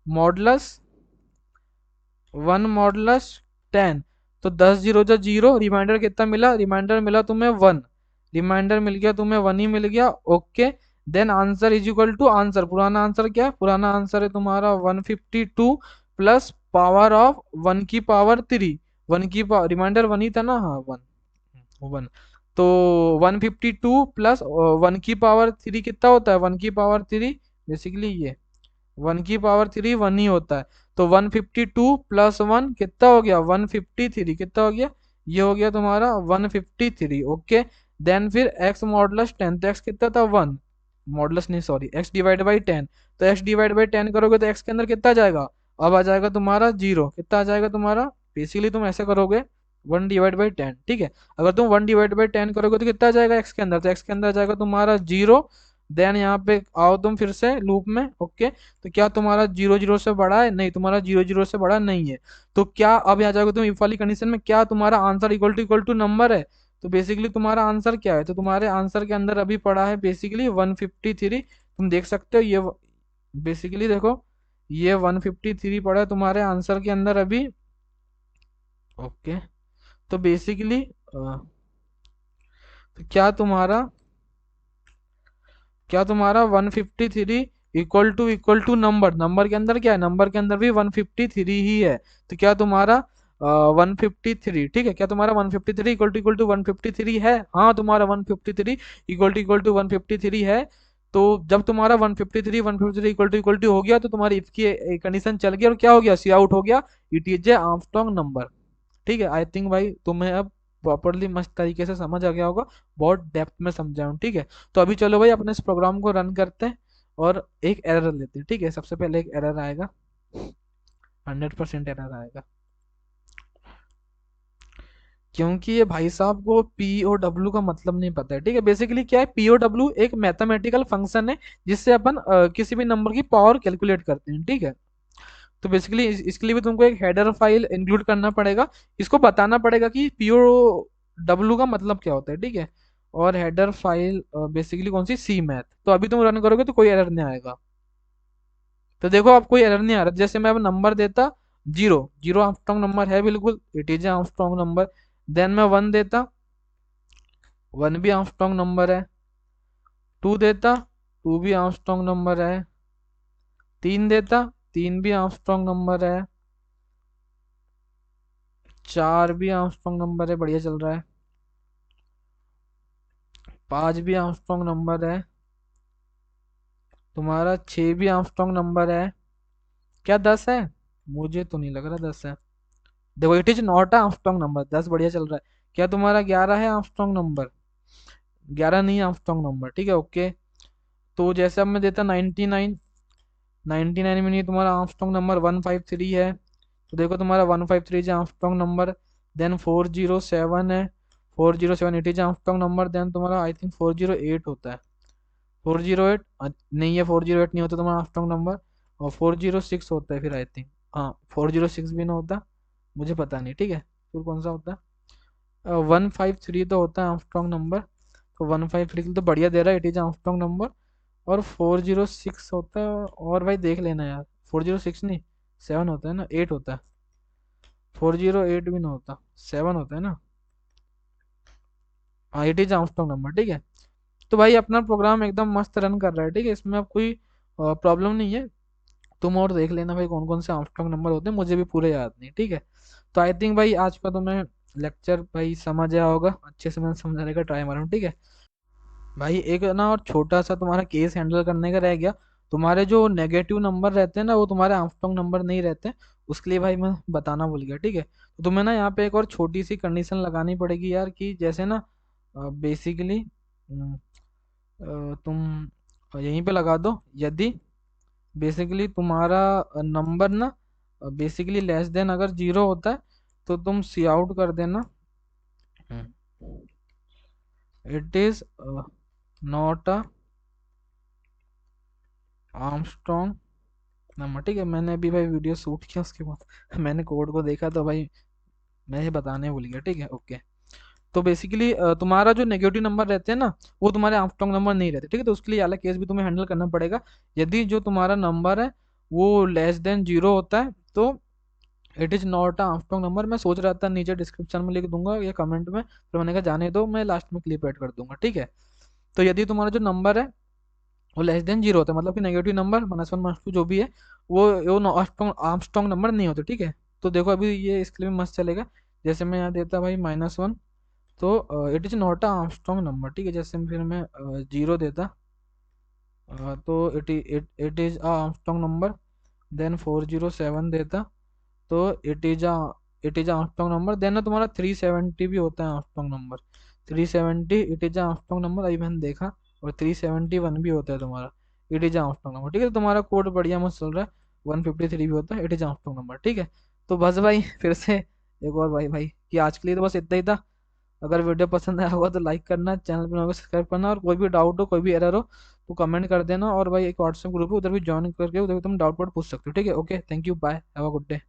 मॉडलस 1 मॉडलस 10। तो 10 जीरो जा जीरो, रिमाइंडर कितना मिला, रिमाइंडर मिला तुम्हें 1, रिमाइंडर मिल गया तुम्हें 1 ही मिल गया। Okay, then answer is equal to, answer पुराना आंसर क्या है, पुराना आंसर है तुम्हारा 152 प्लस पावर ऑफ 1 की पावर 3। 1 की पावर, रिमाइंडर 1 ही था ना, हाँ 1, 1। तो 152 प्लस 1 की पावर 3 कितना होता है, 1 की पावर 3 बेसिकली ये 1 की पावर 3 1 ही होता है। तो 152 + 1 कितना हो गया 153। कितना हो गया, ये हो गया तुम्हारा 153। ओके, देन फिर x मॉडलस 10, तो x कितना था 1, मॉडलस नहीं सॉरी, x डिवाइड बाई 10। तो x डिवाइड बाई 10 करोगे तो x के अंदर कितना आ जाएगा, अब आ जाएगा तुम्हारा जीरो। कितना आ जाएगा तुम्हारा, बेसिकली तुम ऐसे करोगे 1/10। ठीक है, अगर तुम 1/10 करोगे तो कितना आ जाएगा x के अंदर, तो x के अंदर आ जाएगा तुम्हारा जीरो। देन यहाँ पे आओ तुम फिर से लूप में। ओके, तो क्या तुम्हारा जीरो जीरो से बड़ा है, नहीं तुम्हारा जीरो जीरो से बड़ा नहीं है। तो क्या अब यहाँ जाओगे तुम इफ वाली कंडीशन में, क्या तुम्हारा आंसर इक्वल टू नंबर है। तो बेसिकली तुम्हारा आंसर क्या है, तो तुम्हारे आंसर के अंदर अभी पड़ा है बेसिकली 153। तुम देख सकते हो ये बेसिकली देखो, ये 153 पड़ा है तुम्हारे आंसर के अंदर अभी। ओके, तो बेसिकली तो क्या तुम्हारा 153 इक्वल टू नंबर, नंबर के अंदर क्या है, नंबर के अंदर भी 153 ही है। तो क्या तुम्हारा 153, ठीक है, क्या तुम्हारा 153 इक्वल टू 153 है, हाँ तुम्हारा 153 इक्वल टू 153 है। तो जब तुम्हारा 153 इक्वल टू हो गया, तो तुम्हारी इफ की कंडीशन चल गई और क्या हो गया, सी आउट हो गया, it is a Armstrong number. ठीक है, आई थिंक भाई तुम्हें अब प्रॉपरली मस्त तरीके से समझ आ गया होगा, बहुत डेप्थ में समझाऊं। ठीक है, तो अभी चलो भाई अपने इस प्रोग्राम को रन करते हैं और एक एरर लेते हैं। ठीक है, सबसे पहले एक एरर आएगा, 100% एरर आएगा। क्योंकि ये भाई साहब को पी ओ डब्ल्यू का मतलब नहीं पता है, ठीक है। बेसिकली क्या है, पी ओ डब्ल्यू एक मैथमेटिकल फंक्शन है जिससे अपन किसी भी नंबर की पावर कैलकुलेट करते हैं, ठीक है। तो बेसिकली इसके लिए भी तुमको एक हेडर फाइल इंक्लूड करना पड़ेगा, इसको बताना पड़ेगा कि पी ओ डब्ल्यू का मतलब क्या होता है, ठीक है। और हेडर फाइल बेसिकली कौन सी, सी मैथ। तो अभी तुम रन करोगे तो कोई एरर नहीं आएगा। तो देखो अब कोई एरर नहीं आ रहा, जैसे मैं अब नंबर देता जीरो, जीरो आर्मस्ट्रांग नंबर है बिल्कुल, it is Armstrong number. Then मैं वन देता, वन भी आर्मस्ट्रांग नंबर है। टू देता, टू भी आर्मस्ट्रांग नंबर है। तीन देता, तीन भी आर्मस्ट्रांग नंबर है। चार भी आर्मस्ट्रांग नंबर है, बढ़िया चल रहा है। पांच भी आर्मस्ट्रांग नंबर है। तुम्हारा छह भी आर्मस्ट्रांग नंबर है। क्या दस है? मुझे तो नहीं लग रहा दस है। देखो it is not Armstrong number, दस बढ़िया चल रहा है। क्या तुम्हारा ग्यारह है आर्मस्ट्रांग नंबर? ग्यारह नहीं आर्मस्ट्रांग नंबर, ठीक है, ओके। तो जैसे अब मैं देता 99, 99 में नहीं, तुम्हारा आर्मस्ट्रांग नंबर 153 है। तो देखो तुम्हारा 153 है आर्मस्ट्रांग नंबर। देन 407 है, 407 it is Armstrong number. Then तुम्हारा आई थिंक 408 होता है। 408 नहीं है, 408 नहीं होता तुम्हारा आर्मस्ट्रांग नंबर। और 406 होता है फिर आई थिंक, हाँ 406 भी ना होता, मुझे पता नहीं, ठीक है। फिर कौन सा होता है? 153 तो होता है आर्मस्ट्रांग नंबर। तो 153 तो बढ़िया दे रहा है, इट इज आर्मस्ट्रांग नंबर। और 406 होता है, और भाई देख लेना यार, 406 नहीं, सेवन होता है ना, एट होता है। 408 भी ना होता, सेवन होता है ना। हाँ इट इज आर्मस्ट्रांग नंबर, ठीक है। तो भाई अपना प्रोग्राम एकदम मस्त रन कर रहा है, ठीक है, इसमें अब कोई प्रॉब्लम नहीं है। तुम और देख लेना भाई कौन कौन से आर्मस्ट्रांग नंबर होते हैं, मुझे भी पूरे याद नहीं, ठीक है। तो आई थिंक भाई आज का तुम्हें लेक्चर भाई समझ आया होगा, अच्छे से मैंने समझाने का ट्राई मारा हूँ, ठीक है। भाई एक ना और छोटा सा तुम्हारा केस हैंडल करने का रह गया। तुम्हारे जो नेगेटिव नंबर रहते हैं ना, वो तुम्हारे आर्मस्ट्रांग नंबर नहीं रहते। उसके लिए भाई मैं बताना भूल गया, ठीक है। तो तुम्हें ना यहाँ पे एक और छोटी सी कंडीशन लगानी पड़ेगी यार, कि जैसे ना बेसिकली तुम यहीं पे लगा दो, यदि बेसिकली तुम्हारा नंबर ना बेसिकली लेस देन अगर जीरो होता है, तो तुम सी आउट कर देना, it is not a Armstrong number, ठीक है। मैंने अभी भाई वीडियो शूट किया, उसके बाद मैंने कोड को देखा, तो भाई मैं ये बताने भूल गया, ठीक है, ओके। तो बेसिकली तुम्हारा जो नेगेटिव नंबर रहते हैं ना, वो तुम्हारे आर्मस्ट्रांग नंबर नहीं रहते, ठीक है। तो उसके लिए अलग केस भी तुम्हें हैंडल करना पड़ेगा। यदि जो तुम्हारा नंबर है वो लेस देन जीरो होता है, तो it is not Armstrong number. मैं सोच रहा था नीचे डिस्क्रिप्शन में लिख दूंगा या कमेंट में, फिर मैंने कहा जाने दो, मैं लास्ट में क्लिप ऐड कर दूंगा, ठीक है। तो यदि तुम्हारा जो नंबर है वो लेस देन जीरो होता है, मतलब कि negative number minus one minus two जो भी है, वो आर्मस्ट्रांग नंबर नहीं होते, ठीक है। तो देखो अभी ये इसके लिए मस्त चलेगा। जैसे मैं यहाँ देता भाई माइनस वन, तो it is not a Armstrong number, ठीक है। जैसे फिर मैं जीरो देता, तो it is a Armstrong number. Then 407 देता, तो it is Armstrong number. Then ना तुम्हारा 370 भी होता है Armstrong number. 370 it is Armstrong number, अभी मैंने देखा। और 371 भी होता है तुम्हारा, इट इज आर्मस्ट्रांग नंबर, ठीक है। तो तुम्हारा कोड बढ़िया मस्त चल रहा है। 153 भी होता है, इट इज आर्मस्ट्रांग नंबर, ठीक है। तो बस भाई फिर से एक और भाई कि आज के लिए तो बस इतना ही था। अगर वीडियो पसंद आया होगा तो लाइक करना, चैनल पर सब्सक्राइब करना, और कोई भी डाउट हो, कोई भी एरर हो तो कमेंट कर देना। और भाई एक व्हाट्सएप ग्रुप है, उधर भी ज्वाइन करके उधर भी तुम डाउट पूछ सकते हो, ठीक है। Okay, thank you, bye, have a good day.